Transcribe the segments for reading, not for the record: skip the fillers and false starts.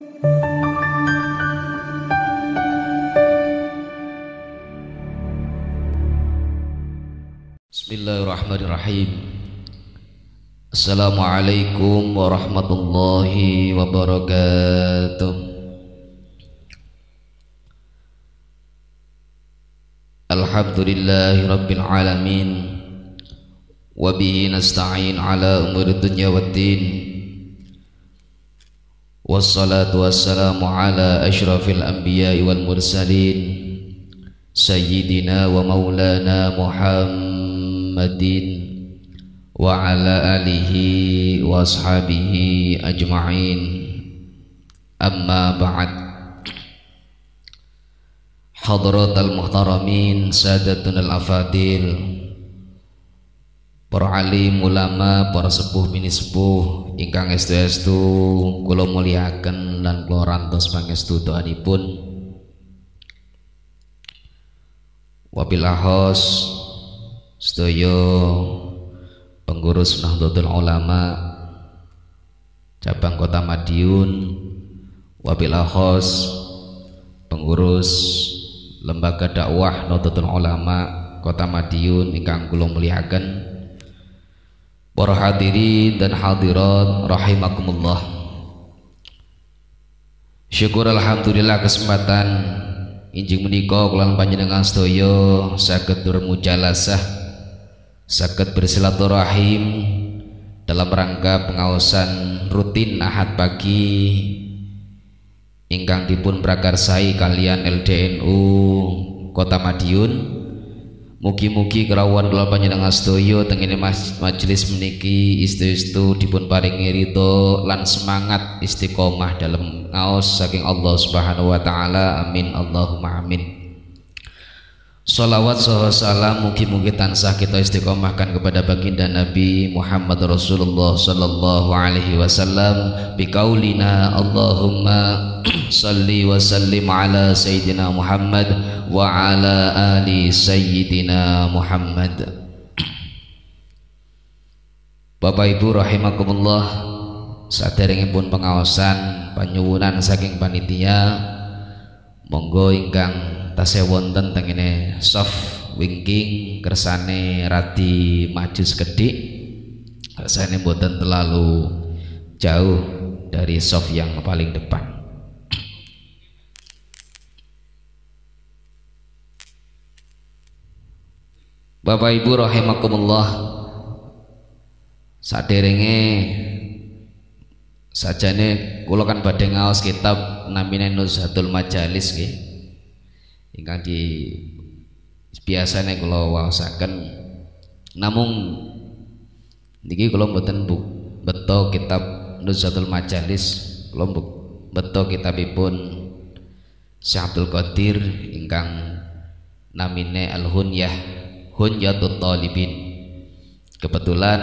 Bismillahirrahmanirrahim. Assalamualaikum warahmatullahi wabarakatuh. Alhamdulillahi rabbil alamin. Wa bihi nasta'in ala umuri dunya waddin. Wassalatu wassalamu ala asyrafil anbiya'i wal mursalin Sayyidina wa maulana Muhammadin wa ala alihi wa ashabihi ajma'in. Amma ba'd. Hadratal muhtaramin, sadatun al-afadil, para alim ulama, para sepuh bini sepuh ingkang estu-estu kula muliaken lan kula rantos pangestu doanipun. Wabil ahos sedaya pengurus Nahdlatul Ulama cabang Kota Madiun, wabil ahos pengurus Lembaga Dakwah Nahdlatul Ulama Kota Madiun ingkang kula muliaken, para hadirin dan hadirat rahimakumullah. Syukur alhamdulillah kesempatan injing menika kula panjenengan sedaya saged bermujalasah, saged bersilaturahim dalam rangka pengaosan rutin Ahad pagi ingkang dipun prakarsai kalian LDNU Kota Madiun. Mugi-mugi kelawan kula panjenengan sedaya tengene majelis meniki istu-istu dipun paringi ridho lan semangat istiqomah dalam ngaos saking Allah Subhanahu wa taala. Amin Allahumma amin. Shalawat salam mugi-mugi tansah kita istiqomahkan kepada baginda Nabi Muhammad Rasulullah sallallahu alaihi wasallam biqaulina Allahumma salli wa sallim ala sayyidina Muhammad wa ala ali sayyidina Muhammad. Bapak Ibu rahimakumullah, saderengipun pengaosan panyuwunan saking panitia, monggo ingkang tasih wonten tengene soft wingking kersane radi maju sekedhik, kersane mboten terlalu jauh dari soft yang paling depan. Bapak Ibu rahimakumullah, saderenge sajane kula kan badhe ngaos kitab namine Nuzhatul Majalis nggih, ingkang di biasane kula waosaken, namung niki kula mboten beto kitab Nuzhatul Majalis, kula beto kitabipun Syekh Abdul Qadir ingkang namine Al-Hunyah, Hunyatul Talibin. Kebetulan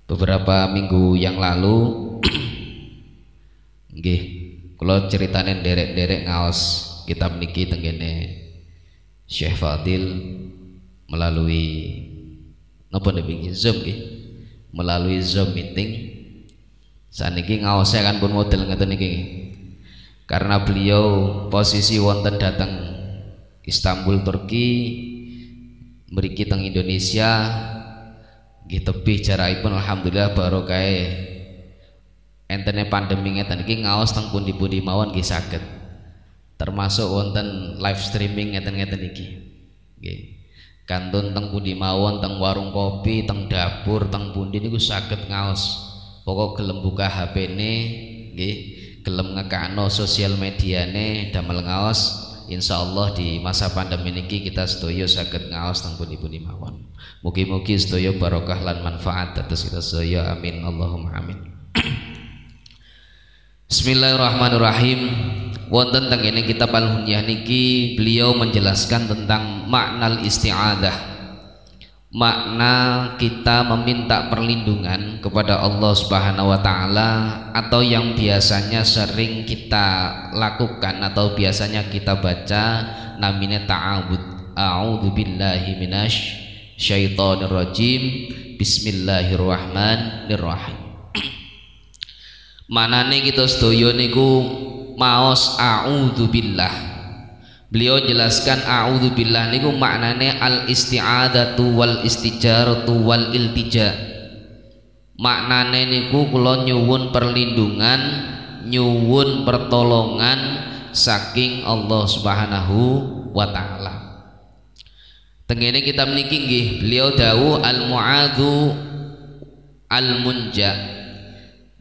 beberapa minggu yang lalu nggih kula ceritane derek-derek ngaos kitab niki tengene Syekh Fadil melalui napa niki Zoom nggih, melalui Zoom meeting. Saniki ngaose kan pun model ngeten niki karena beliau posisi wonten datang Istanbul Turki mriki teng Indonesia nggih tebih jarakipun alhamdulillah barokah entene pandemi ngeten iki ngaos teng pundi-pundi mawon nggih saged, termasuk wonten live streaming ngeten-ngeten iki nggih, kantun teng pundi mawon, teng warung kopi, teng dapur, teng pundi niku saged ngaos. Pokok gelem buka HP-ne nggih, gelem ngekakno sosial mediane damel ngaos. Insyaallah di masa pandemi niki kita sedaya saged ngaos teng pundi-pundi mawon. Mugi-mugi sedaya barokah lan manfaat atas kita sedaya. Amin Allahumma amin. Bismillahirrahmanirrahim. Wonten teng kene kitab Al-Hunyah niki beliau menjelaskan tentang makna isti'adzah. Makna kita meminta perlindungan kepada Allah Subhanahu wa taala, atau yang biasanya sering kita lakukan atau biasanya kita baca namanya ta'awud. A'udzubillahi minasyaitonirrajim. Bismillahirrahmanirrahim. Manane kita sedaya niku maos a'udzubillah. Beliau jelaskan a'udzubillah niku maknane al isti'adzatu wal istijaratu wal iltija. Maknane niku kula nyuwun perlindungan, nyuwun pertolongan saking Allah Subhanahu wa taala. Tengene kita meniki nggih beliau dawuh al mu'adzu al munja.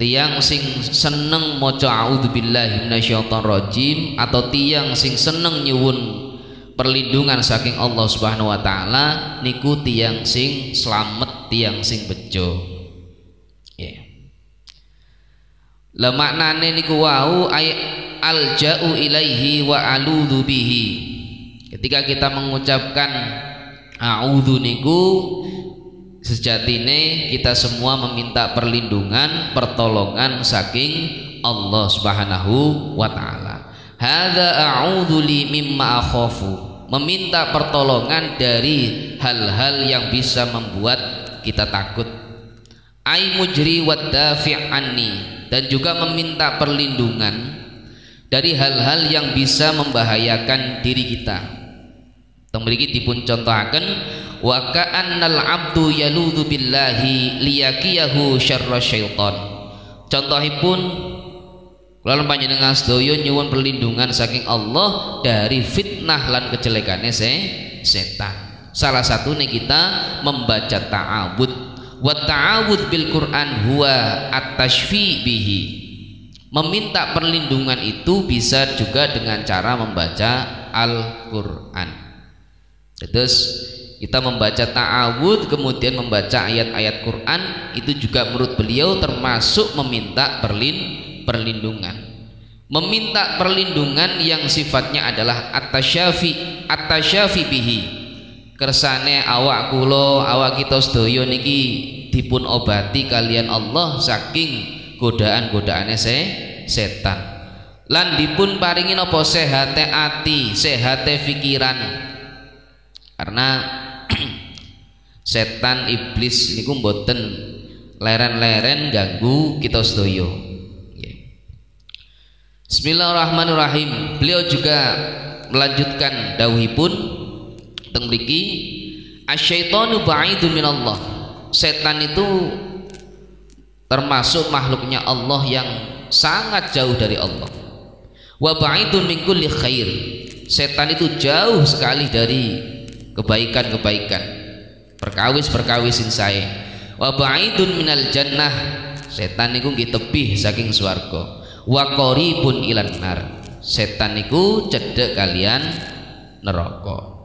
Tiang sing seneng maca a'udzubillahi minasyaitonirrajim atau tiang sing seneng nyuwun perlindungan saking Allah Subhanahu wa taala niku tiang sing slamet, tiang sing bejo. Yeah. Lah maknane niku wau ay alja'u ilaihi wa aludzu bihi. Ketika kita mengucapkan a'udzu niku sejatine kita semua meminta perlindungan, pertolongan saking Allah Subhanahu wa taala. Hadza a'udzu li mimma akhafu. Meminta pertolongan dari hal-hal yang bisa membuat kita takut. Ai mujri wad dafi' anni, dan juga meminta perlindungan dari hal-hal yang bisa membahayakan diri kita. Teng mriki dipun contohaken wa ka'annal 'abdu yaludzu billahi liyaqiyahu syarra syaitan. Contohipun kula panjenengan sedaya nyuwun perlindungan saking Allah dari fitnah lan kejelekane setan. Salah satunya kita membaca ta'awud. Wa ta'awud bil Qur'an huwa at-tashfi bihi. Meminta perlindungan itu bisa juga dengan cara membaca Al-Qur'an. Terus kita membaca ta'awud kemudian membaca ayat-ayat Quran itu juga menurut beliau termasuk meminta perlindungan. Meminta perlindungan yang sifatnya adalah at-tasyafi bihi. Kersane awak kula, awak kita sedaya niki dipun obati kalian Allah saking godaan-godaane setan. Lan dipun paringi napa sehate ati, sehate pikiran. Karena setan iblis niku mboten leren-leren ganggu kita sedaya. Bismillahirrahmanirrahim. Beliau juga melanjutkan dawuhipun teng mriki asyaitonu ba'idun minallah. Setan itu termasuk makhluknya Allah yang sangat jauh dari Allah. Wa ba'idun min kulli khair. Setan itu jauh sekali dari kebaikan-kebaikan, perkawis-perkawis sing sae. Wa ba'idun minal jannah. Setan niku nggih tebih saking swarga. Wa qaribun ilan nar. Setan niku cedhek kalian neraka.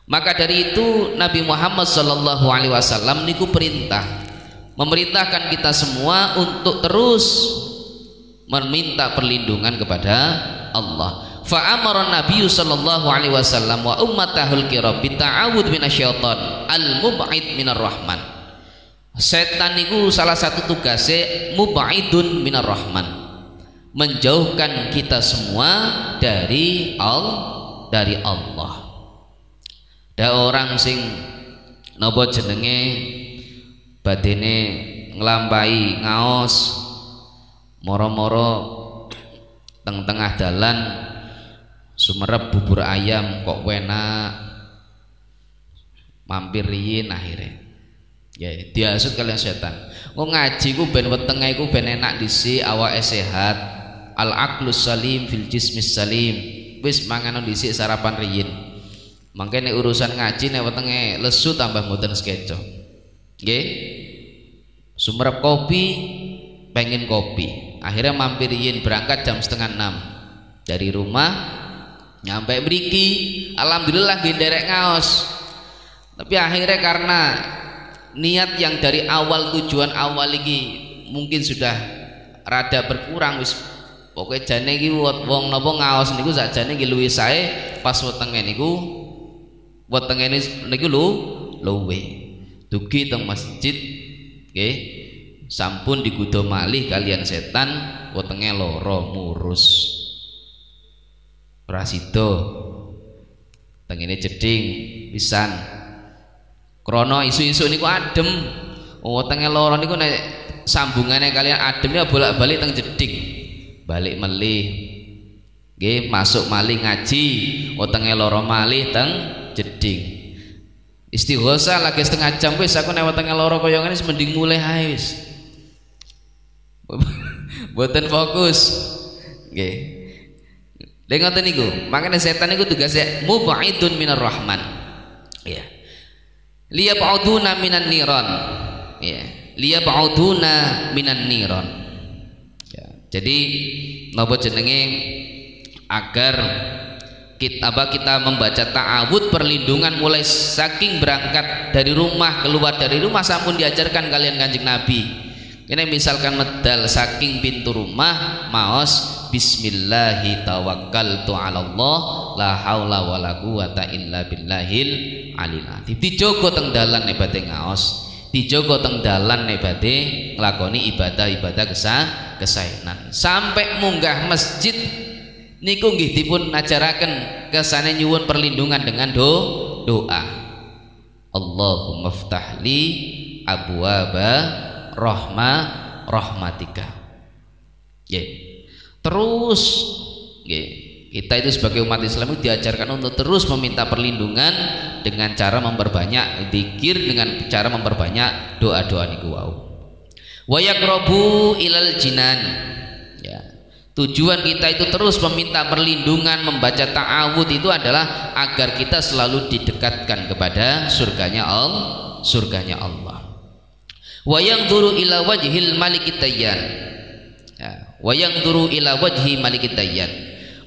Maka dari itu Nabi Muhammad sallallahu alaihi wasallam niku memerintahkan kita semua untuk terus meminta perlindungan kepada Allah. Fa'amara Nabi sallallahu alaihi wasallam wa ummatahul kiram bita'awud minasyaiton al-mub'id minar rahman. Setan niku salah satu tugasnya mub'idun minar rahman, menjauhkan kita semua dari Allah. Ada orang sing napa jenenge badene nglampahi ngaos moro-moro tengah dalan sumerep bubur ayam kok enak, mampir riyin akhirnya ya diasut kalian setan. Kok ngaji ku ben wetenge ku ben enak dhisik, awake sehat, al aqlus salim fil jismis salim. Wis mangan dhisik sarapan riyin. Mangke nek urusan ngaji nek wetenge lesu tambah mboten sekeco. Nggih. Sumerep kopi, pengen kopi. Akhirnya mampir riyin, berangkat jam 5:30 dari rumah. Nyampe mriki alhamdulillah nggih nderek ngaos. Tapi akhirnya karena niat yang dari awal, tujuan awal iki mungkin sudah rada berkurang, wis pokoke jane iki wong napa ngaos niku sakjane nggih luwih sae pas wetenge niku luwih dugi teng masjid nggih sampun digodha malih kalian setan wetenge loro murus prasida tengene jeding pisan krana isu-isu niku adem Wetenge loro niku nek sambungane kalian adem ya bolak-balik teng jeding. Balik melih. Nggih, masuk malih ngaji, wetenge loro malih teng jeding. Istighosah lagi setengah jam wis aku nek wetenge loro kaya ngene mending mulai ae wis. Mboten fokus. Nggih. Lha ngoten niku, makane setan niku tugasnya mub'idun minar rahman. Ya. Liyab'uduna minan niran. Ya. Liyab'uduna minan niran. Ya. Jadi napa jenenge agar kita membaca ta'awud perlindungan mulai saking berangkat dari rumah, keluar dari rumah sampun diajarkan kalian Kanjeng Nabi. Ini misalkan medal saking pintu rumah maos bismillahi tawakkaltu 'ala Allah la haula wala quwata illa billahil alil azim. Dijogo teng dalan nebate ngaos, dijogo teng dalan nebate nglakoni ibadah-ibadah kesaenan. Sampai munggah masjid niku nggih dipun ajaraken kesane nyuwun perlindungan dengan doa. Allahumma ftahli abwaba rahmatika. Nggih. Terus nggih, kita itu sebagai umat Islam itu diajarkan untuk terus meminta perlindungan dengan cara memperbanyak zikir, dengan cara memperbanyak doa-doa niku wau. Wa yaqrabu ilal jinan. Ya. Tujuan kita itu terus meminta perlindungan, membaca ta'awud itu adalah agar kita selalu didekatkan kepada surganya Allah. Wa yanzuru ila wajhil malikit tayyan. Ya, wa yanzuru ila wajhi malikit tayyan.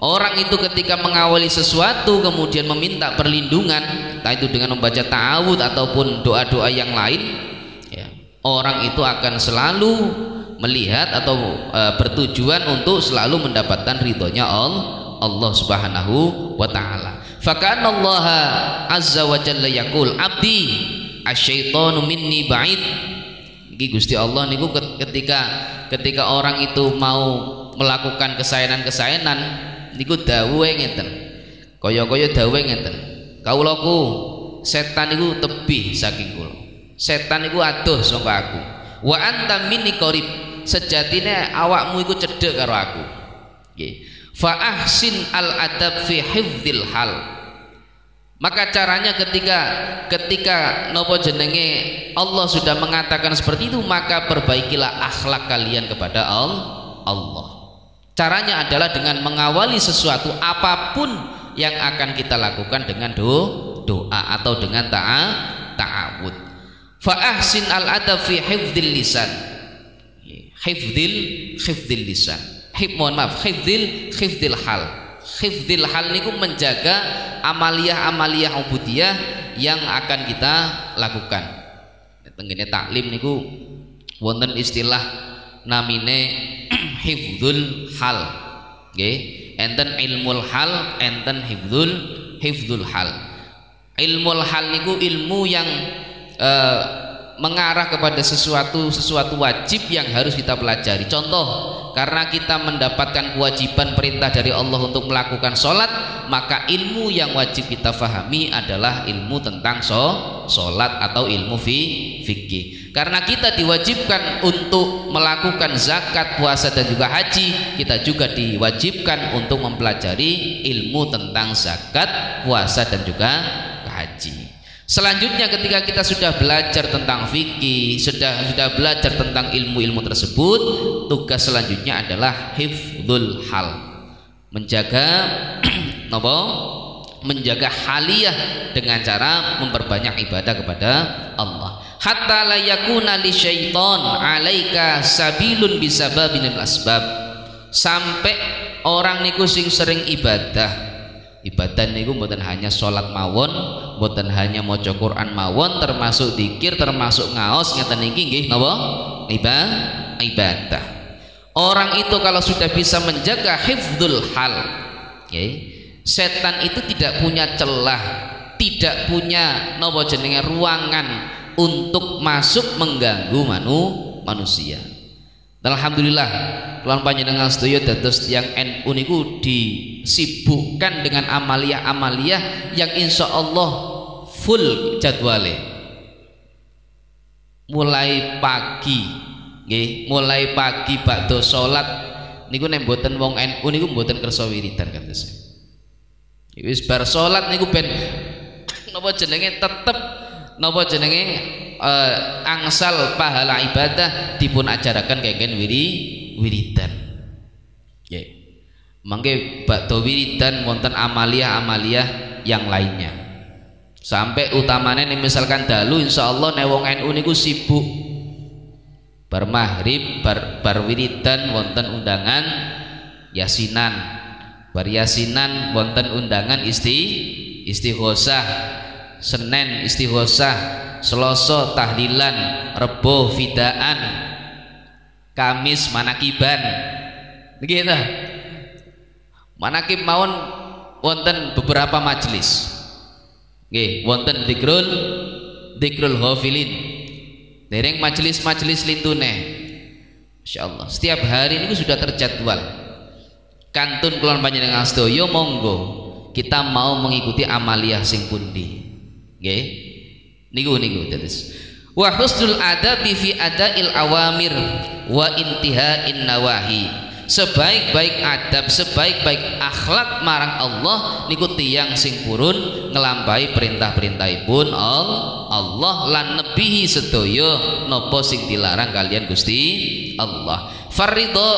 Orang itu ketika mengawali sesuatu kemudian meminta perlindungan, entah itu dengan membaca ta'awud ataupun doa-doa yang lain, ya, orang itu akan selalu melihat atau bertujuan untuk selalu mendapatkan ridhonya Allah Subhanahu wa taala. Fakana Allah azza wa jalla yaqul abdi asyaitanu minni ba'id. Iki Gusti Allah niku ketika orang itu mau melakukan kesaenan-kesaenan niku dawuhe ngeten. Kaya-kaya dawuhe ngeten. Kawulaku setan niku tebih saking kula. Setan niku adoh saka aku. Wa anta minni qarib. Sejatine awakmu iku cedhek karo aku. Nggih. Fa ahsin al adab fi hifdzil hal. Maka caranya ketika napa jenenge Allah sudah mengatakan seperti itu, maka perbaikilah akhlak kalian kepada Allah. Caranya adalah dengan mengawali sesuatu apapun yang akan kita lakukan dengan doa atau dengan ta'awud. Fa ahsin al adab fi hifdzil lisan. Hifdzil lisan. Hifdzil hal. Hifdzil hal niku menjaga amaliyah ubudiyah yang akan kita lakukan. Tenggene taklim niku wonten istilah namine hifdzul hal. Nggih, enten ilmul hal, enten hifdzul hal. Ilmul hal niku ilmu yang mengarah kepada sesuatu wajib yang harus kita pelajari. Contoh, karena kita mendapatkan kewajiban perintah dari Allah untuk melakukan sholat, maka ilmu yang wajib kita fahami adalah ilmu tentang sholat atau ilmu fikih. Karena kita diwajibkan untuk melakukan zakat, puasa dan juga haji, kita juga diwajibkan untuk mempelajari ilmu tentang zakat, puasa dan juga haji. Selanjutnya ketika kita sudah belajar tentang fikih, sudah belajar tentang ilmu-ilmu tersebut, tugas selanjutnya adalah hifdzul hal. Menjaga menjaga haliyah dengan cara memperbanyak ibadah kepada Allah. Hatta la yakuna li syaiton 'alaika sabilun bisababinil asbab. Sampai orang niku sing sering ibadah niku mboten hanya sholat mawon, mboten hanya maca Quran mawon, termasuk zikir, termasuk ngaos ngeten niki nggih napa? Ibadah. Orang itu kalau sudah bisa menjaga hifdzul hal, okay, setan itu tidak punya celah, tidak punya napa jenenge ruangan untuk masuk mengganggu manusia. Alhamdulillah kula panjenengan sedaya dados tiyang NU niku disibukkan dengan amaliyah-amaliyah yang insya Allah full jadwale. mulai pagi nggih, mulai pagi bakda salat niku nek mboten wong NU niku mboten kersa wiridan kados. Wis bar salat niku ben napa jenenge tetep napa jenenge angsal pahala ibadah dipun ajaraken kengken wiridan. Nggih. Mangke bakda wiridan wonten amalia-amalia yang lainnya. Sampai utamanya nih misalkan dalu insyaallah nek wong NU niku sibuk bar maghrib bar wiridan wonten undangan yasinan, bar yasinan wonten undangan istighosah, Senin istighosah, Selasa tahlilan, Rebo fidaan, Kamis manakiban begitu. Manakib mawon wonten beberapa majelis nggih, wonten dzikrul ghafilin, dereng majelis-majelis lintune. Masyaallah, setiap hari ini sudah terjadwal. Kantun kula panjenengan sedaya monggo kita mau mengikuti amaliah sing pundi. Nggih. Niku dados. Wa husnul adabi fi adail awamir wa intihain nawahi. Sebaik-baik adab, sebaik-baik akhlak marang Allah niku tiyang sing purun ngelampahi perintah-perintahipun Allah lan nebihi sedaya napa sing dilarang kalian Gusti Allah. Faridho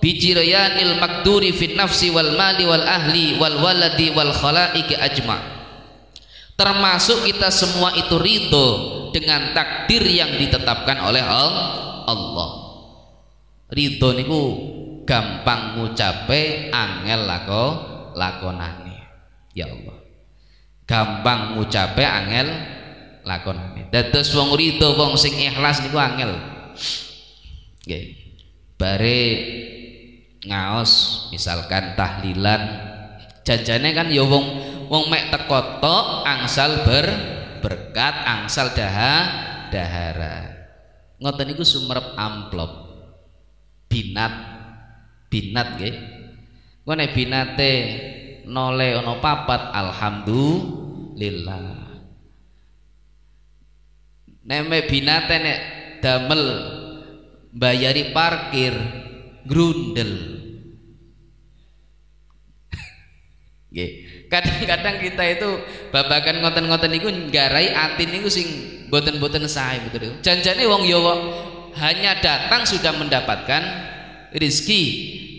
bijirayanil makduri fit nafsi wal mali wal ahli wal waladi wal khalaiqi ajma'. Termasuk kita semua itu ridho dengan takdir yang ditetapkan oleh Allah. Ridho niku gampang ngucape angel lakonane. Ya Allah, gampang ngucape angel lakonane. Dados wong ridho, wong sing ikhlas niku angel. Nggih. Bare ngaos misalkan tahlilan janjane kan ya wong mek teko tok angsal berkat, angsal dahara. Ngoten niku sumerep amplop. Binat nggih. Engko nek binate nole ana 4 alhamdulillah. Nek binate nek damel bayari parkir grundel. Nggih. Kadang-kadang kita itu babakan ngoten-ngoten niku nggarai atin niku sing boten-boten sae betul. Janjane wong ya hanya datang sudah mendapatkan rezeki,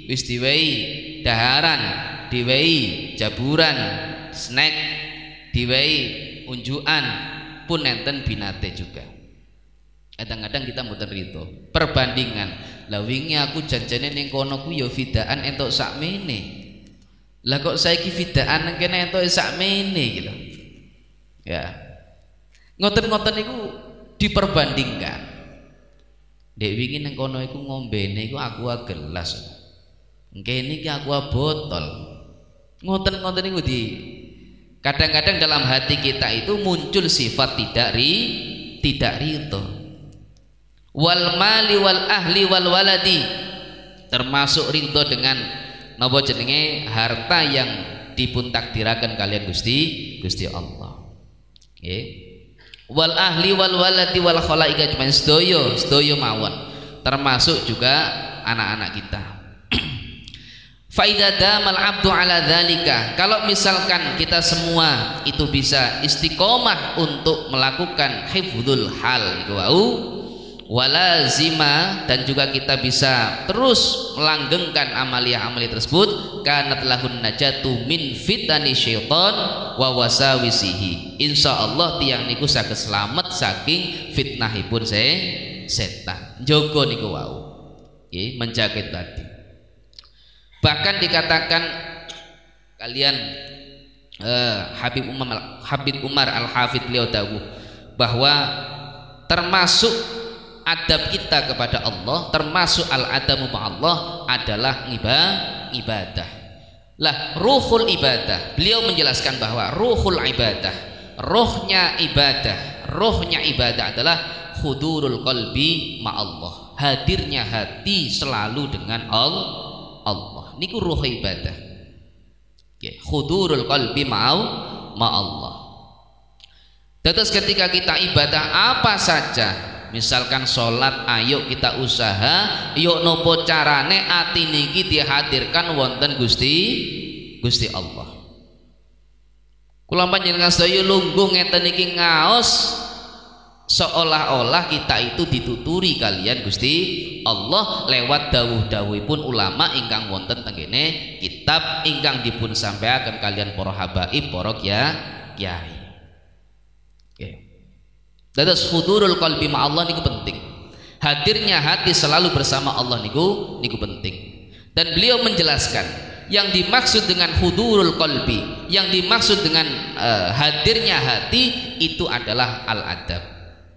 wis diwehi daharan, diwehi jaburan, snack, diwehi unjukan, pun enten binate juga. Kadang-kadang kita mboten rito. Perbandingan, lah wingi aku janjane ning kono ku ya fidaan entuk sakmene. Lah kok saiki fidaan nang kene entuk sakmene gitu. Ya. Ngoten-ngoten niku diperbandingkan. Dek wingi nang kono iku ngombene iku aqua gelas. Kene iki aqua botol. Ngoten-ngoten niku kadang-kadang dalam hati kita itu muncul sifat tidak ridho. Wal mali wal ahli wal waladi, termasuk ridho dengan napa jenenge harta yang dipun takdiraken kalian Gusti Allah. Nggih. Wal ahli wal waladi wal khalaiqi ajmain, sedaya mawon, termasuk juga anak-anak kita. Fa idza damal abdu ala dzalika, kalau misalkan kita semua itu bisa istiqomah untuk melakukan hifdzul hal iku wau walazima, dan juga kita bisa terus melanggengkan amalia-amalia tersebut, kanat lahun najatu min fitani syaitan wa wasawisihi. Insyaallah tiyang niku saged selamat saking fitnahipun setan. Njogo niku wau. Nggih, menjaga tadi. Bahkan dikatakan kalian Habib Umar Al-Hafidh beliau dawuh bahwa termasuk adab kita kepada Allah, termasuk al-adabu ma'allah adalah ibadah. Lah ruhul ibadah, beliau menjelaskan bahwa ruhul ibadah, rohnya ibadah adalah hudurul qalbi ma'allah, hadirnya hati selalu dengan Allah. Niku ruh ibadah. Hudurul qalbi ma'allah. Terus ketika kita ibadah apa saja, misalkan sholat ayo kita usaha yuk nopo carane ati niki dihadirkan wonten Gusti Allah. Kula panjenengan sedaya lungguh ngeten iki ngaos seolah-olah kita itu dituturi kalian Gusti Allah lewat dawuh-dawuhipun ulama ingkang wonten tenggene kitab ingkang dipun sampaikan kalian para habaib para kiai. Oke. Dados hudurul qalbi ma Allah niku penting. Hadirnya hati selalu bersama Allah niku penting. Dan beliau menjelaskan yang dimaksud dengan hudurul qalbi, yang dimaksud dengan hadirnya hati itu adalah al-adab,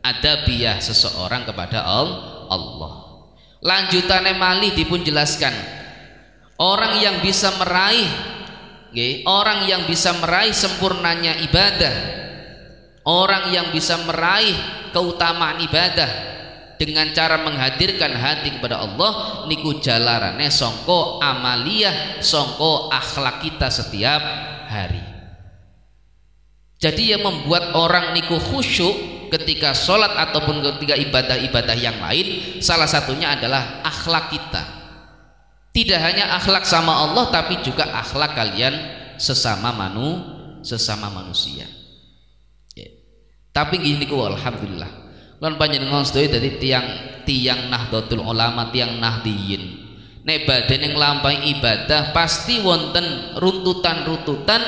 adabiyah seseorang kepada Allah. Lanjutannya malih dipun jelaskan orang yang bisa meraih orang yang bisa meraih sempurnanya ibadah, orang yang bisa meraih keutamaan ibadah dengan cara menghadirkan hati kepada Allah niku jalarane songko amaliyah, songko akhlak kita setiap hari. Jadi yang membuat orang niku khusyuk ketika sholat ataupun ketika ibadah-ibadah yang lain, salah satunya adalah akhlak kita. Tidak hanya akhlak sama Allah, tapi juga akhlak kalian sesama manusia. Tapi gini ku alhamdulillah lan panjenengan sedaya dadi tiang Nahdlatul Ulama, tiang Nahdiyin. Nek badhe nglampahi ibadah pasti wonten runtutan-runtutan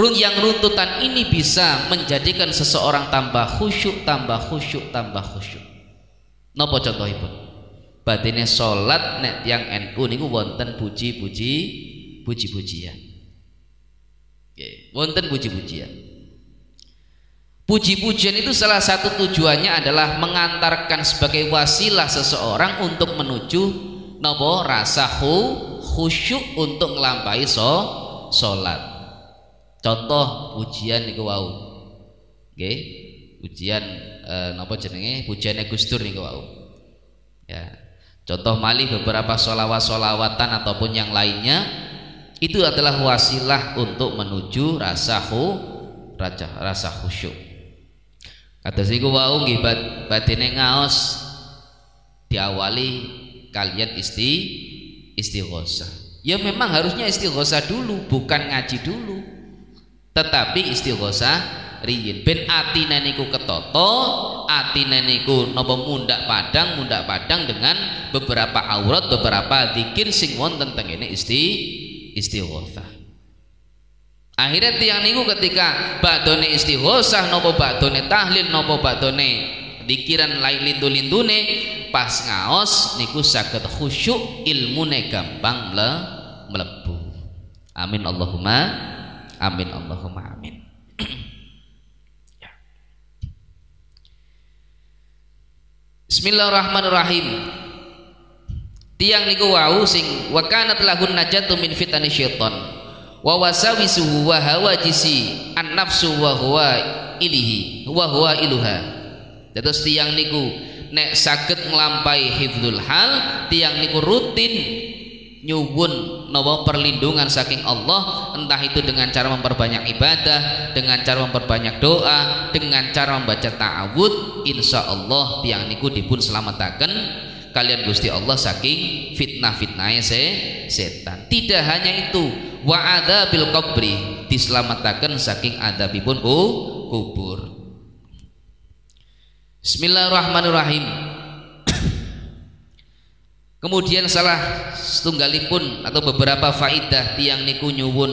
yang runtutan ini bisa menjadikan seseorang tambah khusyuk. Napa contohipun? Badene salat nek tiang NU niku wonten puji-pujian. Nggih, wonten puji-pujian. Puji-pujian itu salah satu tujuannya adalah mengantarkan sebagai wasilah seseorang untuk menuju napa rasa khusyuk untuk nglampahi salat. Contoh pujian niku wau. Nggih, pujian napa jenenge? Pujiane Gus Dur niku wau. Ya. Contoh malih beberapa sholawat-sholawatan ataupun yang lainnya itu adalah wasilah untuk menuju rasa khusyuk. Kados niku wau nggih badene ngaos diawali kalian istighosah. Ya memang harusnya istighosah dulu, bukan ngaji dulu. Tetapi istighosah riyin ben atine niku ketata, atine niku napa mundak padang dengan beberapa aurat, beberapa zikir sing wonten tengene istighosah. Akhirnya tiang niku ketika badone istighosah napa badone tahlil napa badone dikiran lain lindu-lindune pas ngaos niku saged khusyuk, ilmune gampang mlebu. Amin Allahumma amin. Bismillahirrahmanirrahim. Tiang niku wau sing wa kanat lahun najatu min fitani syaitan wa wasawisuhu wa hawajisi an nafsu wa huwa iluha. Dados tiyang niku nek saged nglampahi hifdzul hal, tiyang niku rutin nyuwun napa perlindungan saking Allah, entah itu dengan cara memperbanyak ibadah, dengan cara memperbanyak doa, dengan cara membaca ta'awud, insyaallah tiyang niku dipun slametaken kalian Gusti Allah saking fitnah-fitnahe setan. Tidak hanya itu, wa adzabil qabri, dislametaken saking adzabipun kubur. Bismillahirrahmanirrahim. Kemudian salah setunggalipun atau beberapa faidah tiang niku nyuwun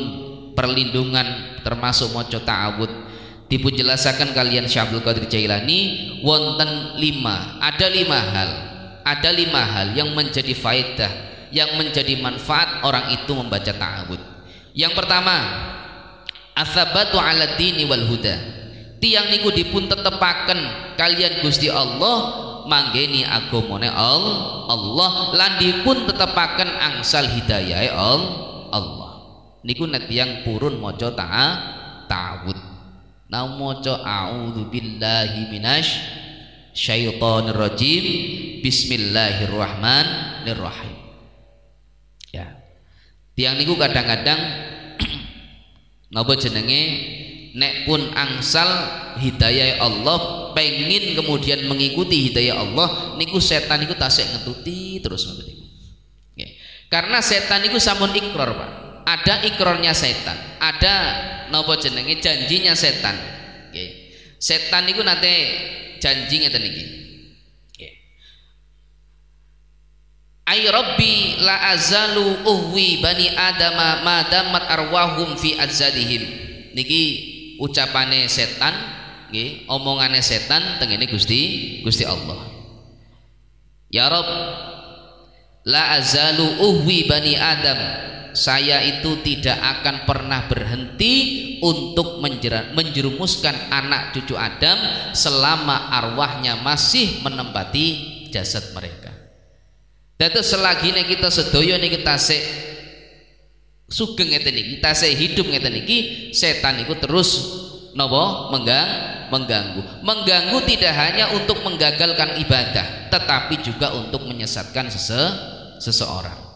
perlindungan termasuk maca ta'awud dipun jelasaken kalian Syekh Abdul Qadir Jailani wonten 5. Ada lima hal yang menjadi faedah, yang menjadi manfaat orang itu membaca ta'awud. Yang pertama, asabatu ala dini wal huda. Tiang niku dipun tetepaken kalian Gusti Allah manggeni agamane Allah lan dipun tetepaken angsal hidayahe Allah. Niku nek tiyang purun maca ta'awud. Nah maca a'udzu billahi minasy syaitonir rajim. Bismillahirrahmanirrahim. Ya. Tiang niku kadang-kadang napa jenenge nek pun angsal hidayah Allah pengen kemudian mengikuti hidayah Allah niku setan niku tasik ngetuti terus ngoten niku. Karena setan niku sampun ikrar, Pak. Ada ikrarnya setan, ada napa jenenge janjinya setan. Setan niku nate janji ngeten iki. Ay rabbi la azalu uhwi bani adama madamat arwahum fi ajzadihim. Niki ucapane setan, nggih, omongane setan tengene Gusti Allah. Ya Rabb, la azalu uhwi bani adam. Saya itu tidak akan pernah berhenti untuk menjerumuskan anak cucu Adam selama arwahnya masih menempati jasad mereka. Dadi selagi kita sedaya niki tasik sugeng ngeten iki, tasik hidup ngeten iki, setan iku terus napa mengganggu tidak hanya untuk menggagalkan ibadah tetapi juga untuk menyesatkan seseorang.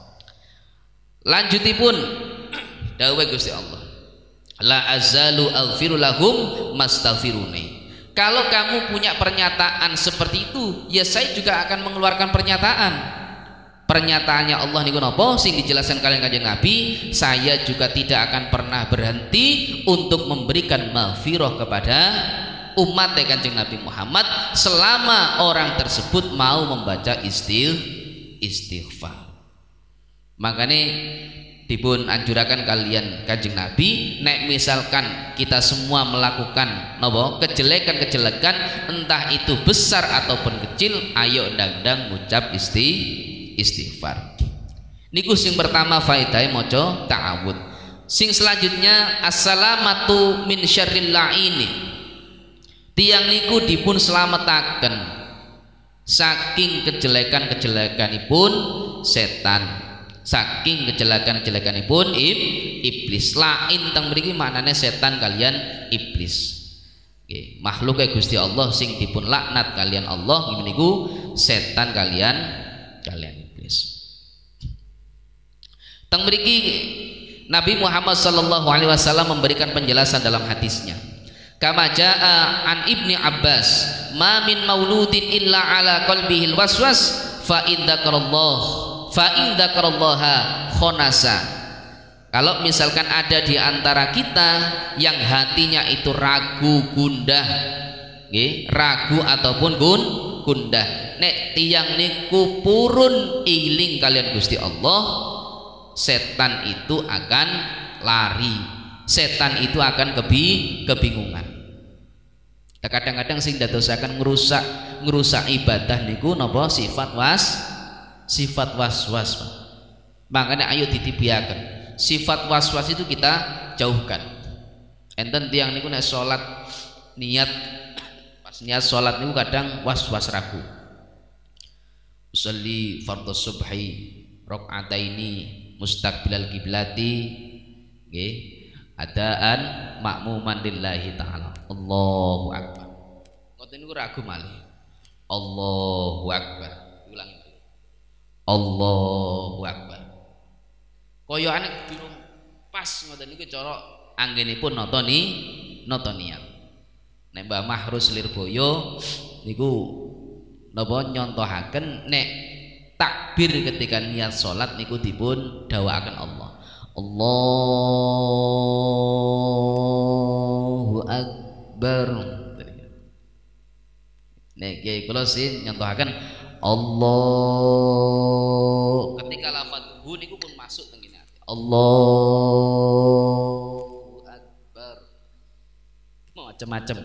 Lanjutipun dawuh Gusti Allah, la azalu aghfiru lahum mastaghfiruni. Kalau kamu punya pernyataan seperti itu, ya saya juga akan mengeluarkan pernyataannya Allah niku napa sing dijelaskan kalian Kanjeng Nabi, saya juga tidak akan pernah berhenti untuk memberikan maghfirah kepada umat Kanjeng Nabi Muhammad selama orang tersebut mau membaca istighfar. Makanya dipun anjurakan kalian Kanjeng Nabi, nek misalkan kita semua melakukan napa kejelekan entah itu besar ataupun kecil, ayo ndang-ndang ngucap istighfar. Niku sing pertama faedahe maca ta'awud. Sing selanjutnya assalamatu min syarril la'ini. Tiang niku dipun slametaken saking kejelekan-kejelekanipun setan, saking kejelekan-kejelekanipun iblis. Lain teng mriki maknane setan kalian iblis. Nggih, makhluk Gusti Allah sing dipun laknat kalian Allah niku setan kalian iblis. Teng mriki Nabi Muhammad sallallahu alaihi wasallam memberikan penjelasan dalam hadisnya. Kama jaa an Ibni Abbas, ma min mauludin illa ala qalbihil waswas fa in dzakarallaha khonasa. Kalau misalkan ada di antara kita yang hatinya itu ragu, gundah, ragu ataupun gundah, nek tiang niku purun iling kalian Gusti Allah, setan itu akan lari, setan itu akan kebingungan. Kadang-kadang sing dadosaken ngerusak ibadah niku napa sifat waswas. Makanya ayo ditibiaken sifat waswas itu kita jauhkan. Enten tiang niku nek salat niat salat niku kadang waswas ragu. Usolli fardhus subhi rakaataini mustaqbilal kiblati, nggih, adaan makmuman lillahi taala. Allahu akbar. Ngoten niku ragu malih. Allahu akbar. Ulangi. Allahu akbar. Koyoane durung pas ngoten niku cara anggenipun nata niat. Nek Mbah Mahrus Lirboyo niku napa nyontohaken nek takbir ketika niat salat niku dipun dawakaken Allah. Allahu akbar. Nek kiai kula sih nyontohaken Allah ketika lafadz hu niku pun masuk teng kene. Allahu akbar. Macam-macam.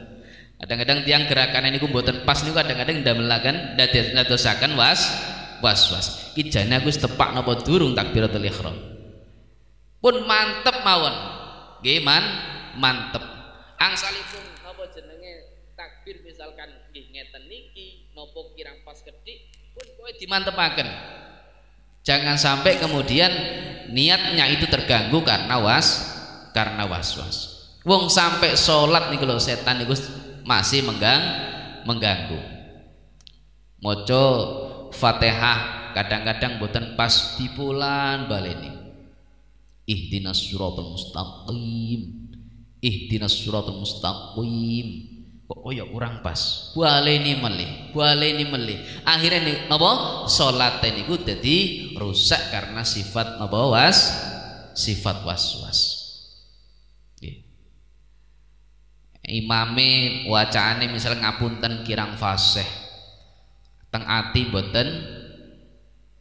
Kadang-kadang tiang gerakannya niku mboten pas niku kadang-kadang ndamelaken dadosaken was-was. Ki jane aku wis tepak napa durung takbiratul ihram. Pun mantep mawon. Nggih mantep. Angsalipun apa jenenge takbir misalkan nggih ngeten niki napa kirang pas kedik pun kowe dimantepaken. Jangan sampai kemudian niatnya itu terganggu karena was-was. Wong sampai sholat niku lho setan niku masih mengganggu. Maca Fatihah kadang-kadang boten pas dipulan baleni. Ihdinas siratal mustaqim. Ihdinas siratal mustaqim. kok koyo kurang pas. Baleni melih. Akhirnya nih napa? Salat niku dadi rusak karena sifat napa sifat was-was. Nggih. Imame wacaane misal ngapunten kirang fasih. Teng ati boten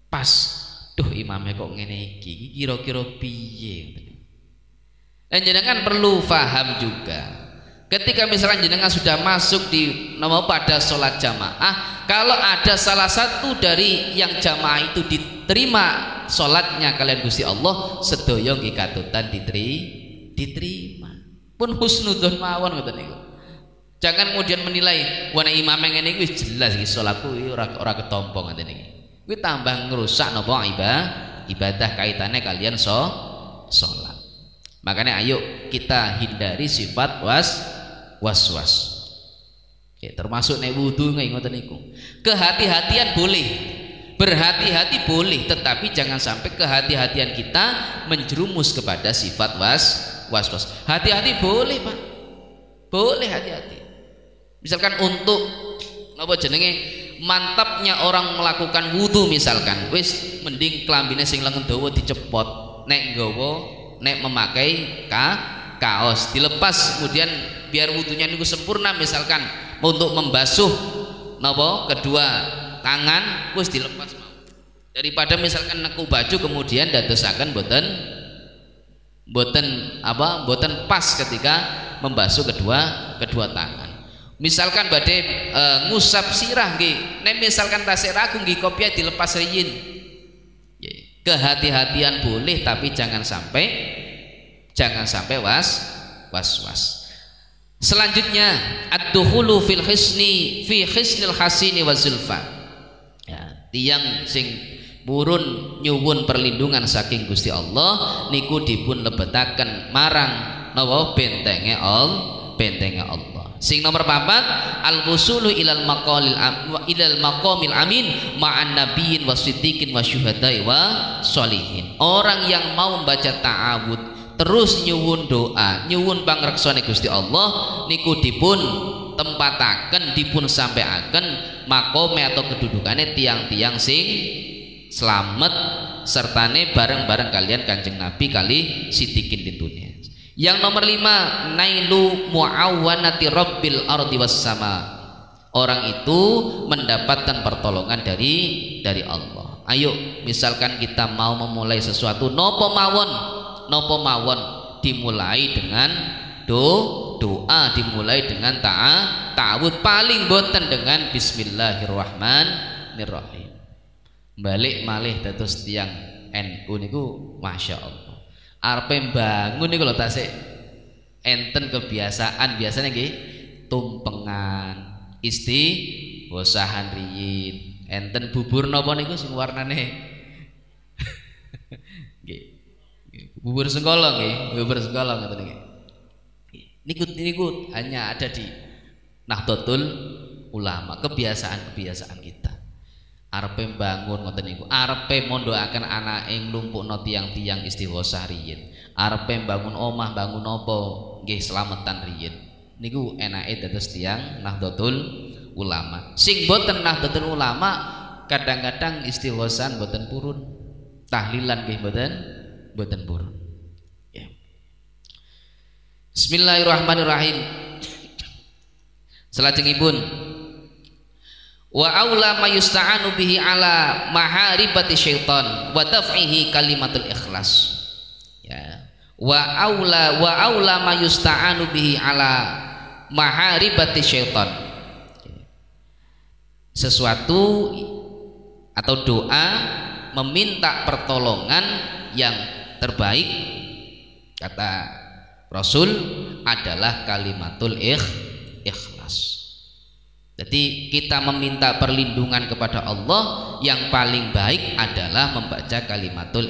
pas. Duh imame kok ngene iki kira-kira piye? Dan jenengan perlu paham juga. Ketika misalkan jenengan sudah masuk di pada sholat jamaah, kalau ada salah satu dari yang jamaah itu diterima sholatnya kalian Gusti Allah, sedaya nggih katutan diterima. Pun husnudzon mawon ngoten niku. Jangan kemudian menilai wana imam yang ngene iki jelas iki sholatku ora ketompo ngoten iki. Kuwi tambah ngrusak napa ibadah kaitannya kalian sholat. Makanya ayo kita hindari sifat was-was. Ya, termasuk nek wudu ngoten niku. Kehati-hatian boleh. Berhati-hati boleh, tetapi jangan sampai kehati-hatian kita menjerumus kepada sifat was-was. Hati-hati boleh, Pak. Boleh hati-hati. Misalkan untuk apa jenenge mantapnya orang melakukan wudu misalkan, wis mending klambine sing lengen dawa dicepot, nek nggawa nek memakai kaos dilepas kemudian biar wudunya niku sempurna misalkan untuk membasuh napa kedua tangan wis dilepas mau daripada misalkan neku baju kemudian dadosaken boten pas ketika membasuh kedua tangan. Misalkan badhe ngusap sirah nggih nek misalkan tasih ragu nggih kopiah dilepas riyin. Kehati-hatian boleh tapi jangan sampai was-was. Selanjutnya ad-dukhulu fi hisnil hasini wa zulfa. Ya, tiang sing purun nyuwun perlindungan saking Gusti Allah niku dipun lebetaken marang napa bentenge Allah. Sing nomor 4 al-wusulu ilal maqamil amin ma'an nabiyyin wasiddiqin wasyuhada'i wa sholihin. Orang yang mau membaca ta'awud terus nyuwun doa, nyuwun pangreksane Gusti Allah niku dipun tempataken, dipun sampaiaken makome atau kedudukane tiang-tiang sing slamet sertane bareng-bareng kalian Kanjeng Nabi kali siddiqin ditune. Yang nomor 5 nailu muawwanati rabbil ardi was sama. Orang itu mendapatkan pertolongan dari Allah. Ayo misalkan kita mau memulai sesuatu nopo mawon dimulai dengan doa, dimulai dengan ta'awud, paling boten dengan bismillahirrahmanirrahim. Balik malih dados tiyang NU niku masya Allah. Arep bangun niku lho tasik enten kebiasaan biasanya nggih tumpengan istighosahan riyin enten bubur napa niku sing warnane nggih bubur sengkolong nggih bubur sengkolong ngoten nggih niku hanya ada di Nahdlatul Ulama kebiasaan kita arepe bangun ngoten niku arepe mondhokaken anake nglumpukno tiang-tiang istighosah riyin arepe bangun omah bangun apa nggih slametan riyin niku enake dados tiang Nahdlatul Ulama. Sing boten Nahdlatul Ulama kadang-kadang istighosan boten purun tahlilan nggih boten purun ya. Bismillahirrahmanirrahim. Salajengipun wa aula ma yusta'anu bihi ala maharibati syaitan wa daf'ihi kalimatul ikhlas ya wa aula ma yusta'anu bihi ala maharibati syaitan sesuatu atau doa meminta pertolongan yang terbaik kata Rasul adalah kalimatul ikhlas. Jadi kita meminta perlindungan kepada Allah yang paling baik adalah membaca kalimatul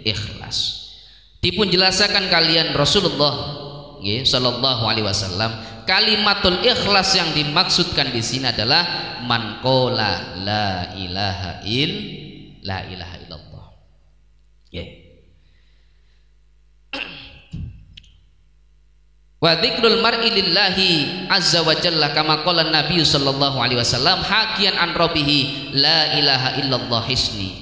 ikhlas. Dipun jelasakan kalian Rasulullah sallallahu alaihi wasallam kalimatul ikhlas yang dimaksudkan di sini adalah man qala la ilaha illallah. Wa dzikrul mar'i lillahi azza wa jalla kama qala Nabi sallallahu alaihi wasallam hakian an rabbih la ilaha illallah hisni.